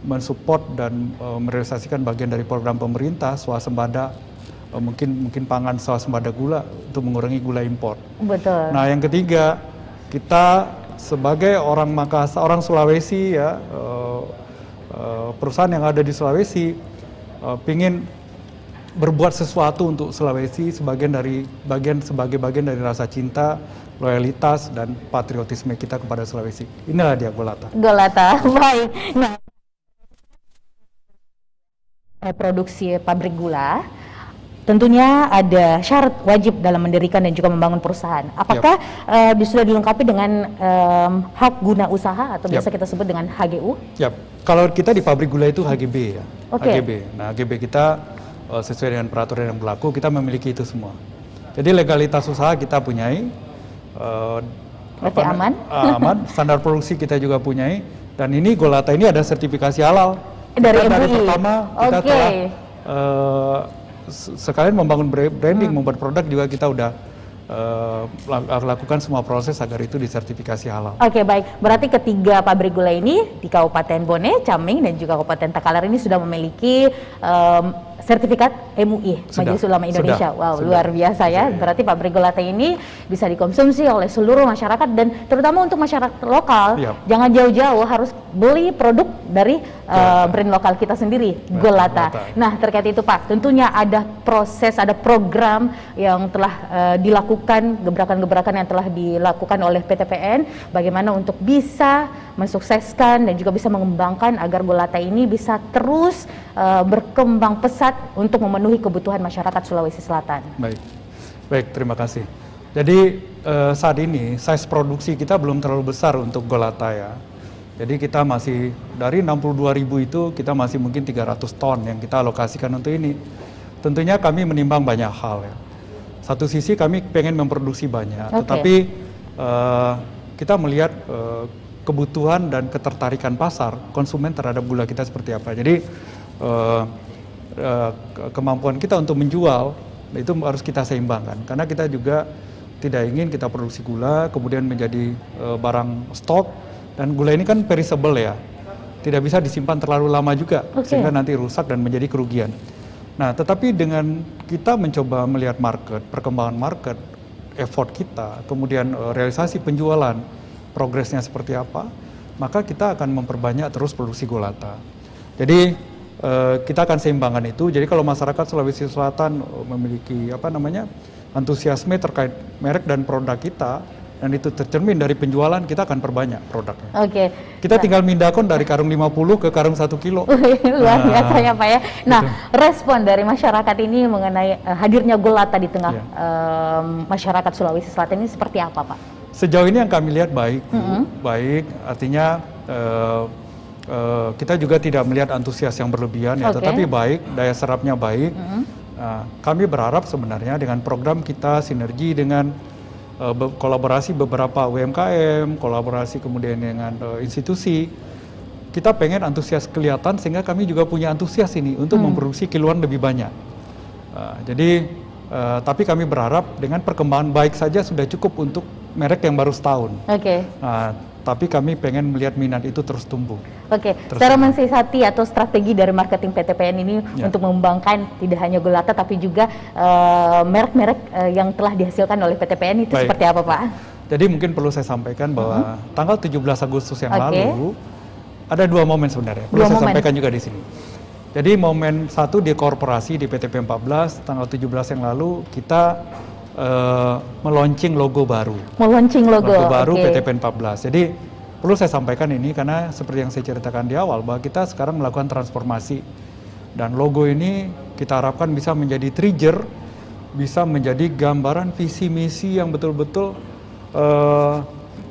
mensupport dan merealisasikan bagian dari program pemerintah swasembada, mungkin pangan swasembada gula untuk mengurangi gula impor. Betul. Nah, yang ketiga, kita sebagai orang Makassar, orang Sulawesi ya, perusahaan yang ada di Sulawesi pingin berbuat sesuatu untuk Sulawesi sebagai bagian dari rasa cinta, loyalitas dan patriotisme kita kepada Sulawesi. Inilah dia Gulata. Gulata, baik. Nah, produksi pabrik gula tentunya ada syarat wajib dalam mendirikan dan juga membangun perusahaan. Apakah sudah dilengkapi dengan hak guna usaha atau biasa kita sebut dengan HGU? Yap. Kalau kita di pabrik gula itu HGB ya. Okay. HGB. Nah, HGB kita sesuai dengan peraturan yang berlaku, kita memiliki itu semua. Jadi legalitas usaha kita punyai. Berarti aman? Aman. Standar produksi kita juga punyai. Dan ini Gulata ini ada sertifikasi halal. Dari MUI? Dari pertama kita telah sekalian membangun branding, membuat produk juga kita udah lakukan semua proses agar itu disertifikasi halal. Oke, baik. Berarti ketiga pabrik gula ini di Kabupaten Bone, Caming, dan juga Kabupaten Takalar ini sudah memiliki sertifikat MUI, Majelis Ulama Indonesia. Luar biasa ya. Berarti pabrik Gulata ini bisa dikonsumsi oleh seluruh masyarakat dan terutama untuk masyarakat lokal. Jangan jauh-jauh, harus beli produk dari brand lokal kita sendiri, Gulata. Nah, terkait itu Pak, tentunya ada proses, ada program yang telah dilakukan, gebrakan-gebrakan yang telah dilakukan oleh PTPN, bagaimana untuk bisa mensukseskan dan juga bisa mengembangkan agar Gulata ini bisa terus berkembang pesat untuk memenuhi kebutuhan masyarakat Sulawesi Selatan. Baik, terima kasih. Jadi saat ini size produksi kita belum terlalu besar untuk Gulata ya. Jadi kita masih dari 62.000 itu kita masih mungkin 300 ton yang kita alokasikan untuk ini. Tentunya kami menimbang banyak hal ya. Satu sisi kami pengen memproduksi banyak, tetapi kita melihat kebutuhan dan ketertarikan pasar konsumen terhadap gula kita seperti apa. Jadi kemampuan kita untuk menjual itu harus kita seimbangkan, karena kita juga tidak ingin kita produksi gula kemudian menjadi barang stok, dan gula ini kan perishable ya, tidak bisa disimpan terlalu lama juga sehingga nanti rusak dan menjadi kerugian. Nah, tetapi dengan kita mencoba melihat market, perkembangan market, effort kita, kemudian realisasi penjualan, progresnya seperti apa, maka kita akan memperbanyak terus produksi Gulata. Jadi kita akan seimbangkan itu. Jadi kalau masyarakat Sulawesi Selatan memiliki antusiasme terkait merek dan produk kita, dan itu tercermin dari penjualan, kita akan perbanyak produknya. Kita tinggal mindakon dari karung 50 ke karung 1 kilo. Luar biasa ya Pak ya. Nah, respon dari masyarakat ini mengenai hadirnya Gulata di tengah masyarakat Sulawesi Selatan ini seperti apa Pak? Sejauh ini yang kami lihat baik, baik. Artinya kita juga tidak melihat antusias yang berlebihan ya, tetapi baik, daya serapnya baik. Kami berharap sebenarnya dengan program kita sinergi dengan kolaborasi beberapa UMKM, kolaborasi kemudian dengan institusi, kita pengen antusias kelihatan sehingga kami juga punya antusias ini untuk memproduksi kiloan lebih banyak. Tapi kami berharap dengan perkembangan baik saja sudah cukup untuk merek yang baru setahun. tapi kami pengen melihat minat itu terus tumbuh. Oke, secara mensiasati atau strategi dari marketing PTPN ini untuk mengembangkan tidak hanya Golata tapi juga merek-merek yang telah dihasilkan oleh PTPN itu seperti apa, Pak? Jadi mungkin perlu saya sampaikan bahwa tanggal 17 Agustus yang lalu ada 2 momen sebenarnya. Perlu saya sampaikan juga di sini. Jadi momen satu di korporasi di PTP 14 tanggal 17 yang lalu kita meluncing logo baru. Meluncing logo baru PTP 14. Jadi perlu saya sampaikan ini karena seperti yang saya ceritakan di awal bahwa kita sekarang melakukan transformasi dan logo ini kita harapkan bisa menjadi trigger, bisa menjadi gambaran visi misi yang betul-betul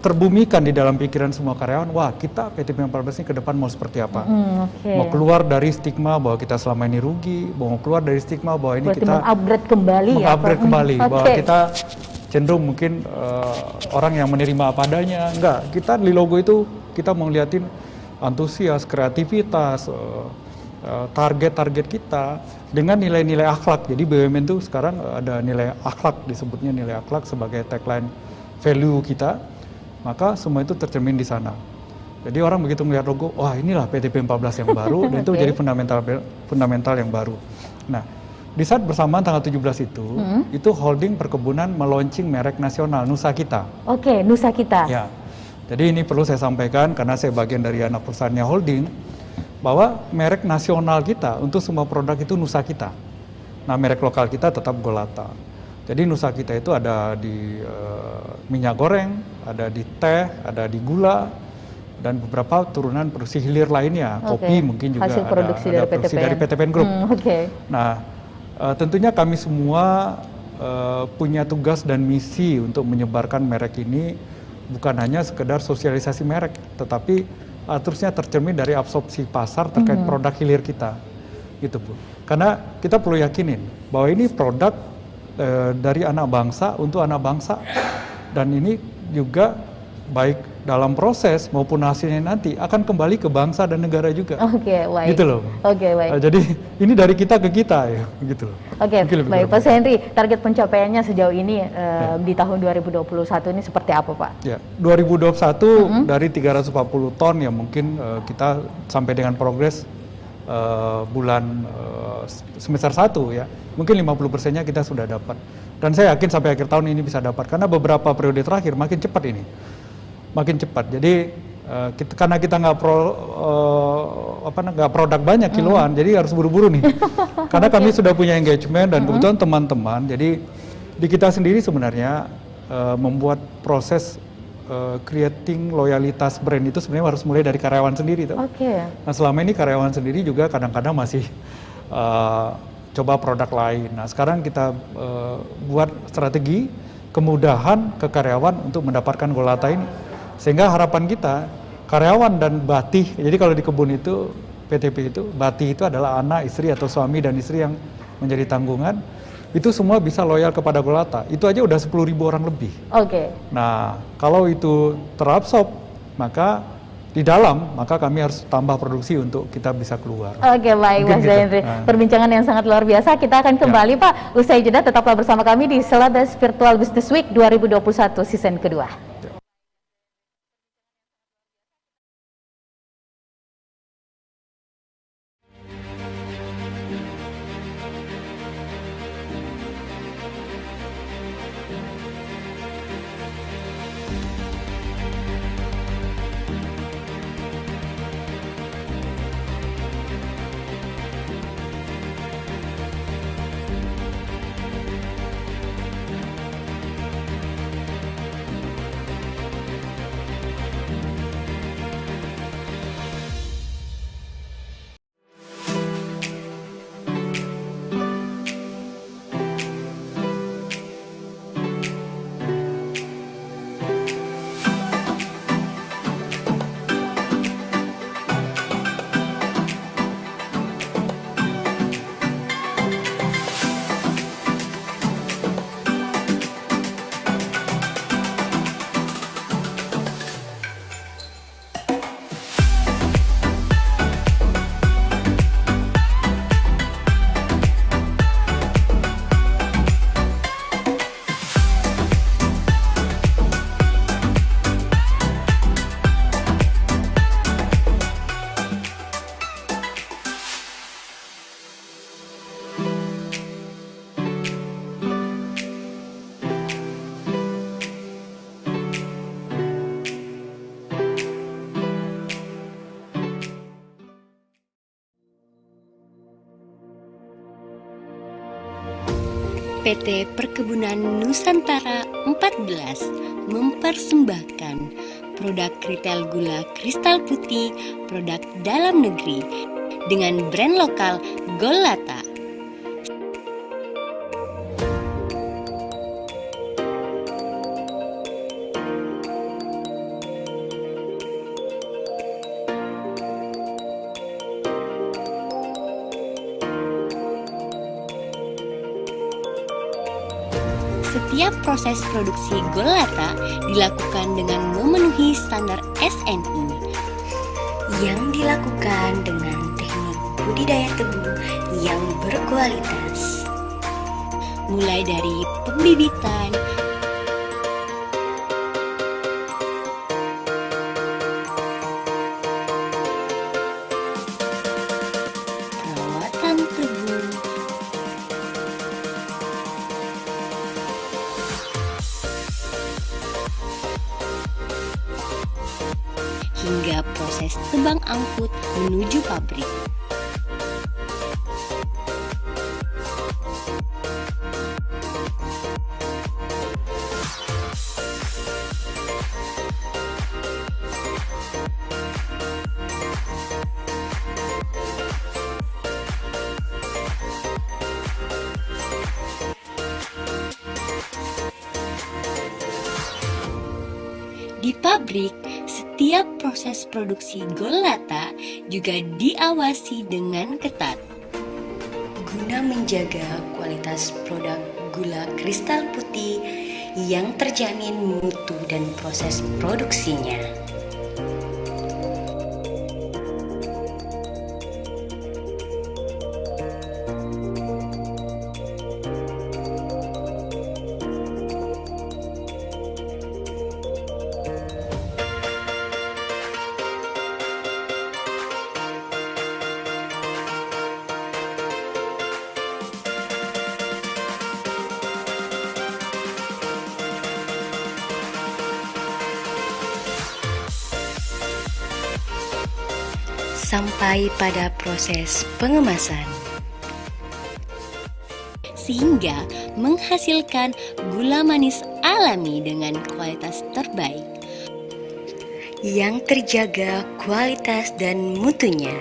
terbumikan di dalam pikiran semua karyawan. Wah, kita PTP 14 ini ke depan mau seperti apa? Mau keluar dari stigma bahwa kita selama ini rugi, mau keluar dari stigma bahwa ini berarti kita mengupgrade kembali kembali bahwa kita cenderung mungkin orang yang menerima apa adanya. Enggak, kita di logo itu kita mau ngeliatin antusias, kreativitas, target-target kita dengan nilai-nilai akhlak. Jadi BUMN itu sekarang ada nilai akhlak, disebutnya nilai akhlak sebagai tagline value kita, maka semua itu tercermin di sana. Jadi orang begitu melihat logo, wah inilah PTP 14 yang baru, dan itu jadi fundamental yang baru. Nah, di saat bersamaan tanggal 17 itu holding perkebunan meluncing merek nasional Nusa Kita. Oke, Nusa Kita. Ya, jadi ini perlu saya sampaikan karena saya bagian dari anak perusahaannya holding, bahwa merek nasional kita untuk semua produk itu Nusa Kita. Nah, merek lokal kita tetap Golata. Jadi Nusa Kita itu ada di minyak goreng, ada di teh, ada di gula, dan beberapa turunan produksi hilir lainnya. Kopi mungkin juga hasil produksi ada produksi dari PTPN Group. Nah, tentunya kami semua punya tugas dan misi untuk menyebarkan merek ini, bukan hanya sekedar sosialisasi merek, tetapi terusnya tercermin dari absorpsi pasar terkait produk hilir kita. Gitu, Bu. Karena kita perlu yakinin bahwa ini produk dari anak bangsa untuk anak bangsa, dan ini juga baik dalam proses maupun hasilnya nanti akan kembali ke bangsa dan negara juga. Oke, baik. Gitu loh. Oke, baik. Jadi ini dari kita ke kita ya, gitu loh. Oke, baik. Pak Henry, target pencapaiannya sejauh ini di tahun 2021 ini seperti apa, Pak? Ya, 2021 dari 340 ton ya mungkin kita sampai dengan progres bulan semester 1 ya, mungkin 50%-nya kita sudah dapat. Dan saya yakin sampai akhir tahun ini bisa dapat, karena beberapa periode terakhir makin cepat ini. Makin cepat. Jadi karena kita nggak produk banyak kiloan, jadi harus buru-buru nih. Karena kami sudah punya engagement dan kebetulan teman-teman, jadi di kita sendiri sebenarnya membuat proses creating loyalitas brand itu sebenarnya harus mulai dari karyawan sendiri. Nah, selama ini karyawan sendiri juga kadang-kadang masih coba produk lain. Nah, sekarang kita buat strategi kemudahan ke karyawan untuk mendapatkan Golata ini. Sehingga harapan kita, karyawan dan Bati, jadi kalau di kebun itu, PTP itu, Bati itu adalah anak, istri atau suami dan istri yang menjadi tanggungan, itu semua bisa loyal kepada Golata. Itu aja udah 10.000 orang lebih. Nah, kalau itu terabsorb, maka di dalam, maka kami harus tambah produksi untuk kita bisa keluar. Oke, baik Mas Henry. Perbincangan yang sangat luar biasa. Kita akan kembali Pak, usai jeda tetaplah bersama kami di Celebes Virtual Business Week 2021 season kedua. PT Perkebunan Nusantara 14 mempersembahkan produk retail gula kristal putih produk dalam negeri dengan brand lokal Golata. Setiap proses produksi Golata dilakukan dengan memenuhi standar SNI yang dilakukan dengan teknik budidaya tebu yang berkualitas. Mulai dari pembibitan, perawatan tebu, hingga proses tebang angkut menuju pabrik. Di pabrik, setiap proses produksi Golata juga diawasi dengan ketat guna menjaga kualitas produk gula kristal putih yang terjamin mutu dan proses produksinya. Sampai pada proses pengemasan, sehingga menghasilkan gula manis alami dengan kualitas terbaik yang terjaga kualitas dan mutunya.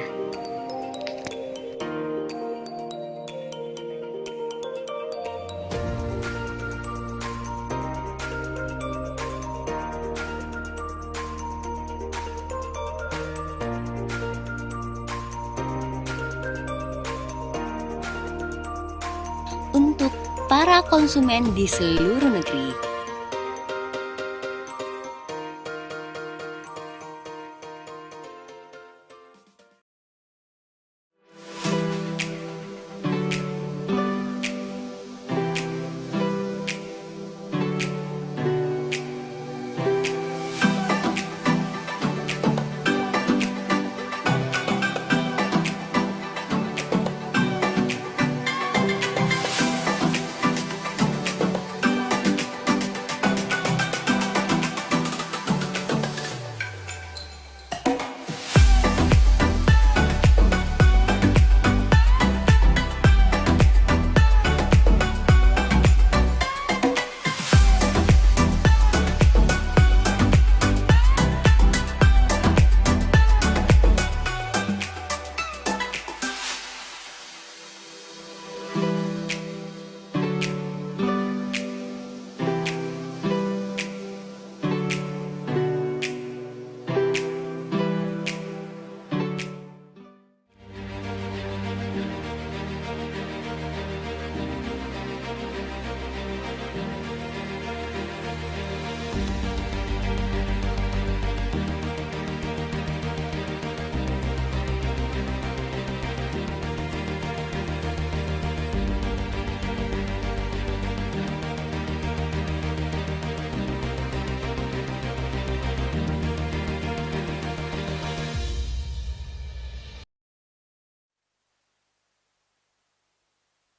Untuk para konsumen di seluruh negeri.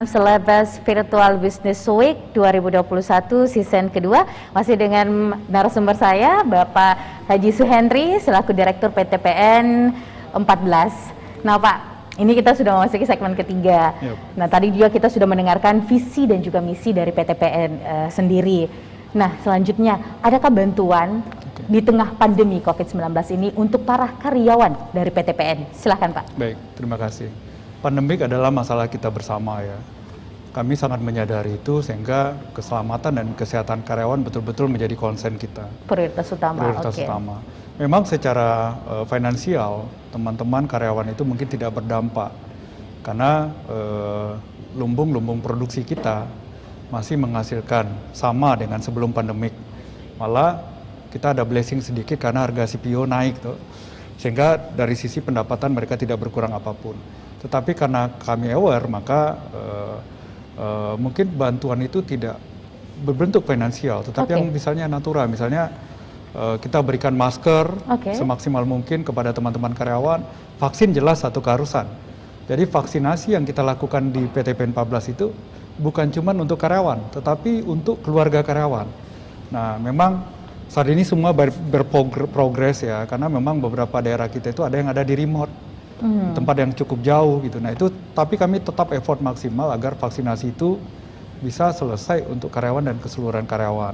Selebes Virtual Business Week 2021 season kedua masih dengan narasumber saya Bapak Haji Suhendri selaku Direktur PTPN 14. Nah Pak, Ini kita sudah memasuki segmen ketiga. Yep. Nah, tadi juga kita sudah mendengarkan visi dan juga misi dari PTPN sendiri. Nah, selanjutnya, adakah bantuan di tengah pandemi COVID-19 ini untuk para karyawan dari PTPN? Silahkan, Pak. Baik, terima kasih. Pandemik adalah masalah kita bersama ya. Kami sangat menyadari itu sehingga keselamatan dan kesehatan karyawan betul-betul menjadi konsen kita. Prioritas utama. Prioritas utama. Memang secara finansial teman-teman karyawan itu mungkin tidak berdampak karena lumbung-lumbung produksi kita masih menghasilkan sama dengan sebelum pandemik. Malah kita ada blessing sedikit karena harga CPO naik tuh. Sehingga dari sisi pendapatan mereka tidak berkurang apapun. Tetapi karena kami aware maka mungkin bantuan itu tidak berbentuk finansial, tetapi yang misalnya natural, misalnya kita berikan masker semaksimal mungkin kepada teman-teman karyawan, vaksin jelas satu keharusan. Jadi vaksinasi yang kita lakukan di PTPN 14 itu bukan cuma untuk karyawan, tetapi untuk keluarga karyawan. Nah, memang saat ini semua berprogres ya, karena memang beberapa daerah kita itu ada yang ada di remote, tempat yang cukup jauh gitu. Nah itu, tapi kami tetap effort maksimal agar vaksinasi itu bisa selesai untuk karyawan dan keseluruhan karyawan.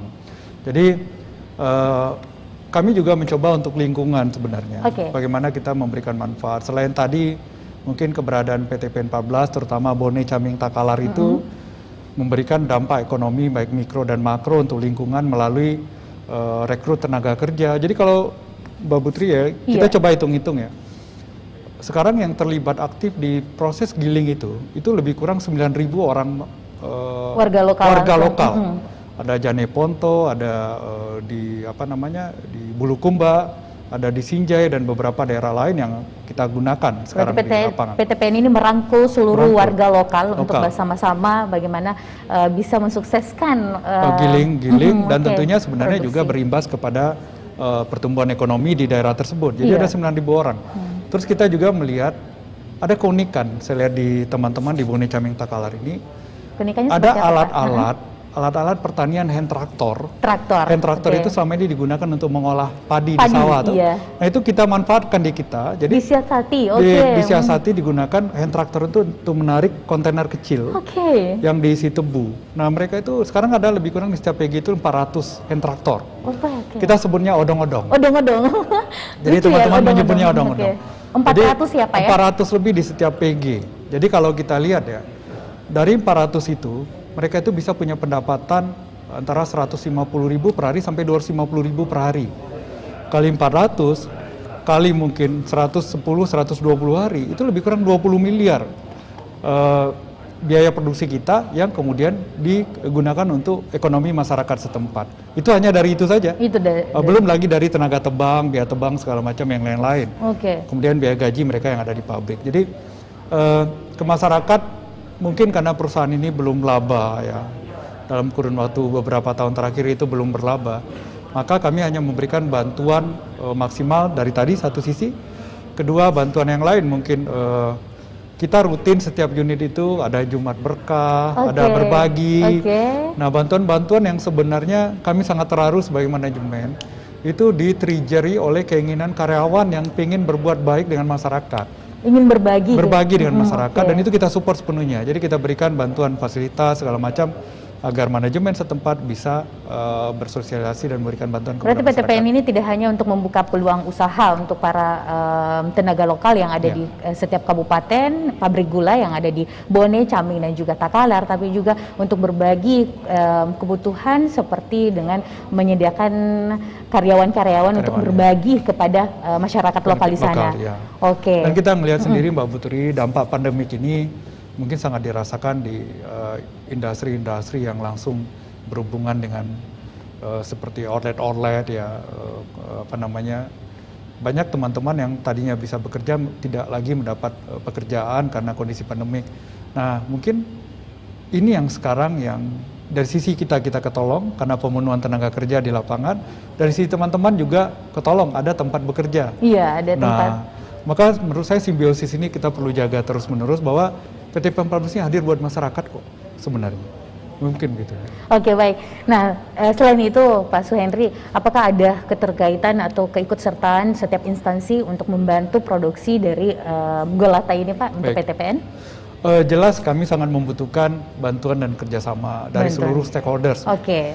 Jadi kami juga mencoba untuk lingkungan sebenarnya. Bagaimana kita memberikan manfaat. Selain tadi mungkin keberadaan PTPN 14, terutama Bone Caming Takalar itu memberikan dampak ekonomi baik mikro dan makro untuk lingkungan melalui rekrut tenaga kerja. Jadi kalau Mbak Putri ya, kita coba hitung-hitung ya. Sekarang yang terlibat aktif di proses giling itu lebih kurang 9.000 orang warga lokal. Ada Jane Ponto, ada di Bulukumba, ada di Sinjai dan beberapa daerah lain yang kita gunakan sekarang di lapangan. PTPN ini merangkul seluruh warga lokal untuk bersama-sama bagaimana bisa mensukseskan giling dan tentunya sebenarnya juga berimbas kepada pertumbuhan ekonomi di daerah tersebut. Jadi ada 9.000 orang. Terus kita juga melihat ada keunikan, saya lihat di teman-teman di Bone Caming Takalar ini, ada alat-alat pertanian hand traktor. Hand traktor itu selama ini digunakan untuk mengolah padi di sawah. Nah itu kita manfaatkan di kita. Jadi disiasati digunakan hand traktor itu untuk menarik kontainer kecil yang diisi tebu. Nah mereka itu sekarang ada lebih kurang di setiap PG itu 400 hand traktor. Kita sebutnya odong-odong. Jadi teman-teman menyebutnya odong-odong. 400 ya Pak ya? 400 lebih di setiap PG. Jadi kalau kita lihat ya, dari 400 itu mereka itu bisa punya pendapatan antara 150.000 per hari sampai 250.000 per hari. Kali 400, kali mungkin 110, 120 hari, itu lebih kurang 20 miliar biaya produksi kita yang kemudian digunakan untuk ekonomi masyarakat setempat. Itu hanya dari itu saja. Belum lagi dari tenaga tebang, biaya tebang segala macam yang lain-lain. Kemudian biaya gaji mereka yang ada di pabrik. Jadi ke masyarakat mungkin karena perusahaan ini belum laba ya, dalam kurun waktu beberapa tahun terakhir itu belum berlaba, maka kami hanya memberikan bantuan maksimal dari tadi satu sisi. Kedua, bantuan yang lain mungkin kita rutin setiap unit itu ada Jumat Berkah, ada berbagi. Nah bantuan-bantuan yang sebenarnya kami sangat terharu sebagai manajemen itu di-trigger oleh keinginan karyawan yang ingin berbuat baik dengan masyarakat. Ingin berbagi dengan masyarakat dan itu kita support sepenuhnya. Jadi kita berikan bantuan fasilitas segala macam agar manajemen setempat bisa bersosialisasi dan memberikan bantuan kepada masyarakat. Berarti PTPN ini tidak hanya untuk membuka peluang usaha untuk para tenaga lokal yang ada di setiap kabupaten, pabrik gula yang ada di Bone, Caming dan juga Takalar, tapi juga untuk berbagi kebutuhan seperti dengan menyediakan karyawan-karyawan untuk berbagi kepada masyarakat lokal di sana. Dan kita melihat sendiri Mbak Putri, dampak pandemik ini mungkin sangat dirasakan di industri-industri yang langsung berhubungan dengan seperti outlet ya, banyak teman-teman yang tadinya bisa bekerja tidak lagi mendapat pekerjaan karena kondisi pandemik. Nah mungkin ini yang sekarang yang dari sisi kita ketolong karena pemenuhan tenaga kerja di lapangan, dari sisi teman-teman juga ketolong ada tempat bekerja. Iya, ada tempat. Maka menurut saya simbiosis ini kita perlu jaga terus-menerus bahwa PTPN 14 ini hadir buat masyarakat kok sebenarnya. mungkin gitu. Oke, baik. Nah, selain itu Pak Suhendri, apakah ada keterkaitan atau keikutsertaan setiap instansi untuk membantu produksi dari Golata ini Pak untuk PTPN? Jelas kami sangat membutuhkan bantuan dan kerjasama dari seluruh stakeholders. Oke.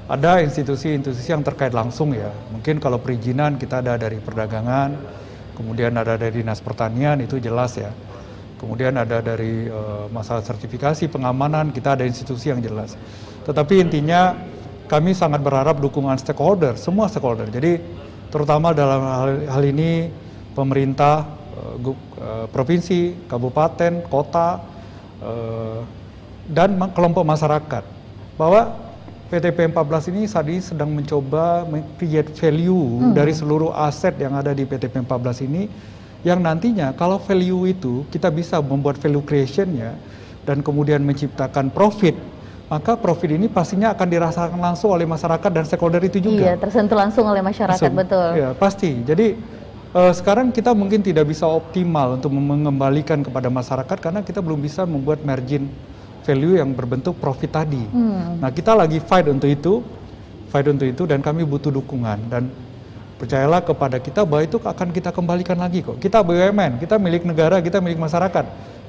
Ada institusi-institusi yang terkait langsung ya. Mungkin kalau perizinan kita ada dari perdagangan, kemudian ada dari Dinas Pertanian, itu jelas ya. Kemudian ada dari masalah sertifikasi, pengamanan, kita ada institusi yang jelas. Tetapi intinya kami sangat berharap dukungan stakeholder, semua stakeholder. Jadi terutama dalam hal ini pemerintah, provinsi, kabupaten, kota, dan kelompok masyarakat. Bahwa PTP 14 ini saat ini sedang mencoba create value dari seluruh aset yang ada di PTP 14 ini, yang nantinya kalau value itu kita bisa membuat value creation-nya dan kemudian menciptakan profit, maka profit ini pastinya akan dirasakan langsung oleh masyarakat dan stakeholder itu juga. Iya, tersentuh langsung oleh masyarakat, betul. Iya, pasti. Jadi sekarang kita mungkin tidak bisa optimal untuk mengembalikan kepada masyarakat karena kita belum bisa membuat margin value yang berbentuk profit tadi. Nah, kita lagi fight untuk itu dan kami butuh dukungan, dan percayalah kepada kita bahwa itu akan kita kembalikan lagi kok. Kita BUMN, kita milik negara, kita milik masyarakat.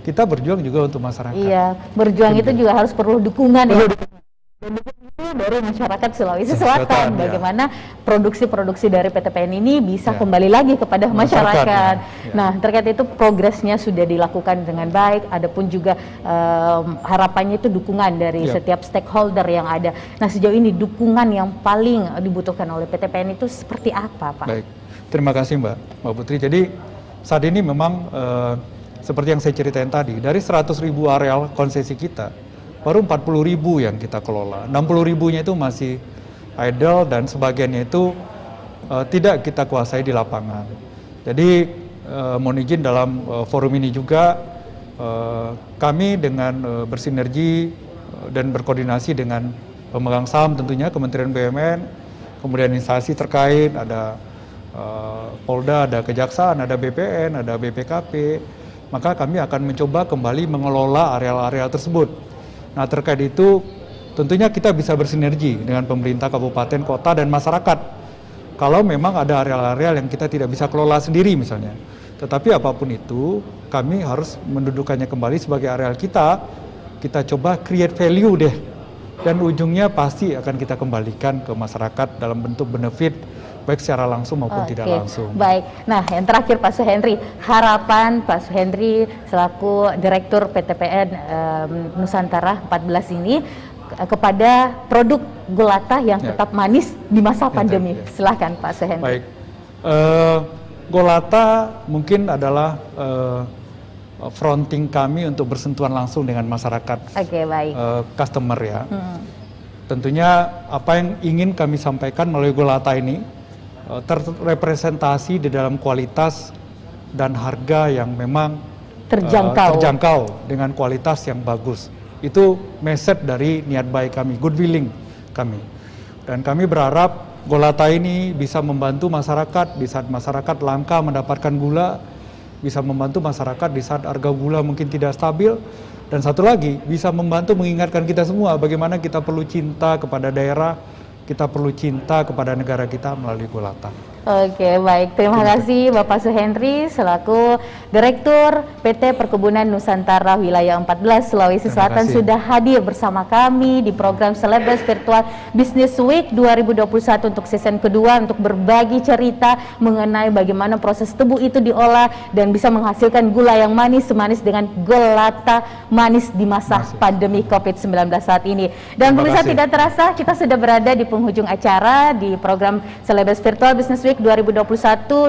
Kita berjuang juga untuk masyarakat. Iya, berjuang itu juga harus perlu dukungan ya. Dan itu dari masyarakat Sulawesi Selatan. Bagaimana produksi-produksi dari PTPN ini bisa kembali lagi kepada masyarakat. Nah, terkait itu progresnya sudah dilakukan dengan baik. Adapun juga harapannya itu dukungan dari setiap stakeholder yang ada. Nah, sejauh ini dukungan yang paling dibutuhkan oleh PTPN itu seperti apa, Pak? Baik, terima kasih Mbak Putri. Jadi saat ini memang seperti yang saya ceritain tadi, dari 100.000 areal konsesi kita, baru 40.000 yang kita kelola. 60.000-nya itu masih idle dan sebagiannya itu tidak kita kuasai di lapangan. Jadi mohon izin dalam forum ini juga kami dengan bersinergi dan berkoordinasi dengan pemegang saham tentunya Kementerian BUMN, kemudian instansi terkait, ada Polda, ada Kejaksaan, ada BPN, ada BPKP, maka kami akan mencoba kembali mengelola areal-areal tersebut. Nah, terkait itu tentunya kita bisa bersinergi dengan pemerintah kabupaten, kota, dan masyarakat. Kalau memang ada areal-areal yang kita tidak bisa kelola sendiri misalnya. Tetapi apapun itu, kami harus mendudukannya kembali sebagai areal kita coba create value deh. Dan ujungnya pasti akan kita kembalikan ke masyarakat dalam bentuk benefit, baik secara langsung maupun tidak langsung. Baik, nah yang terakhir Pak Suhendri, harapan Pak Suhendri selaku Direktur PTPN Nusantara 14 ini kepada produk Golata yang tetap manis di masa pandemi. Silahkan Pak Suhendri. Baik, Golata mungkin adalah fronting kami untuk bersentuhan langsung dengan masyarakat, customer ya. Tentunya apa yang ingin kami sampaikan melalui Golata ini terrepresentasi di dalam kualitas dan harga yang memang terjangkau dengan kualitas yang bagus. Itu message dari niat baik kami, good feeling kami. Dan kami berharap Golata ini bisa membantu masyarakat di saat masyarakat langka mendapatkan gula, bisa membantu masyarakat di saat harga gula mungkin tidak stabil, dan satu lagi bisa membantu mengingatkan kita semua bagaimana kita perlu cinta kepada daerah, kita perlu cinta kepada negara kita melalui Golata. Oke, baik. Terima kasih Bapak Suhendri selaku Direktur PT Perkebunan Nusantara Wilayah 14 Sulawesi Selatan sudah hadir bersama kami di program Celebes Virtual Business Week 2021 untuk season kedua untuk berbagi cerita mengenai bagaimana proses tebu itu diolah dan bisa menghasilkan gula yang manis semanis dengan Golata manis di masa pandemi COVID-19 saat ini. Dan pemirsa, tidak terasa kita sudah berada di penghujung acara di program Celebes Virtual Business Week 2021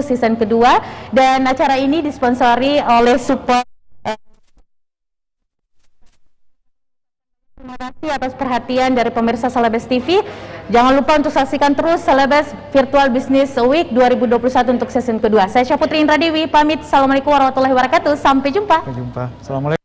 season kedua, dan acara ini disponsori oleh support. Terima kasih atas perhatian dari pemirsa Celebes TV. Jangan lupa untuk saksikan terus Celebes Virtual Business Week 2021 untuk season kedua. Saya Syafutri Indradewi pamit. Assalamualaikum warahmatullahi wabarakatuh. Sampai jumpa. Sampai jumpa. Assalamualaikum.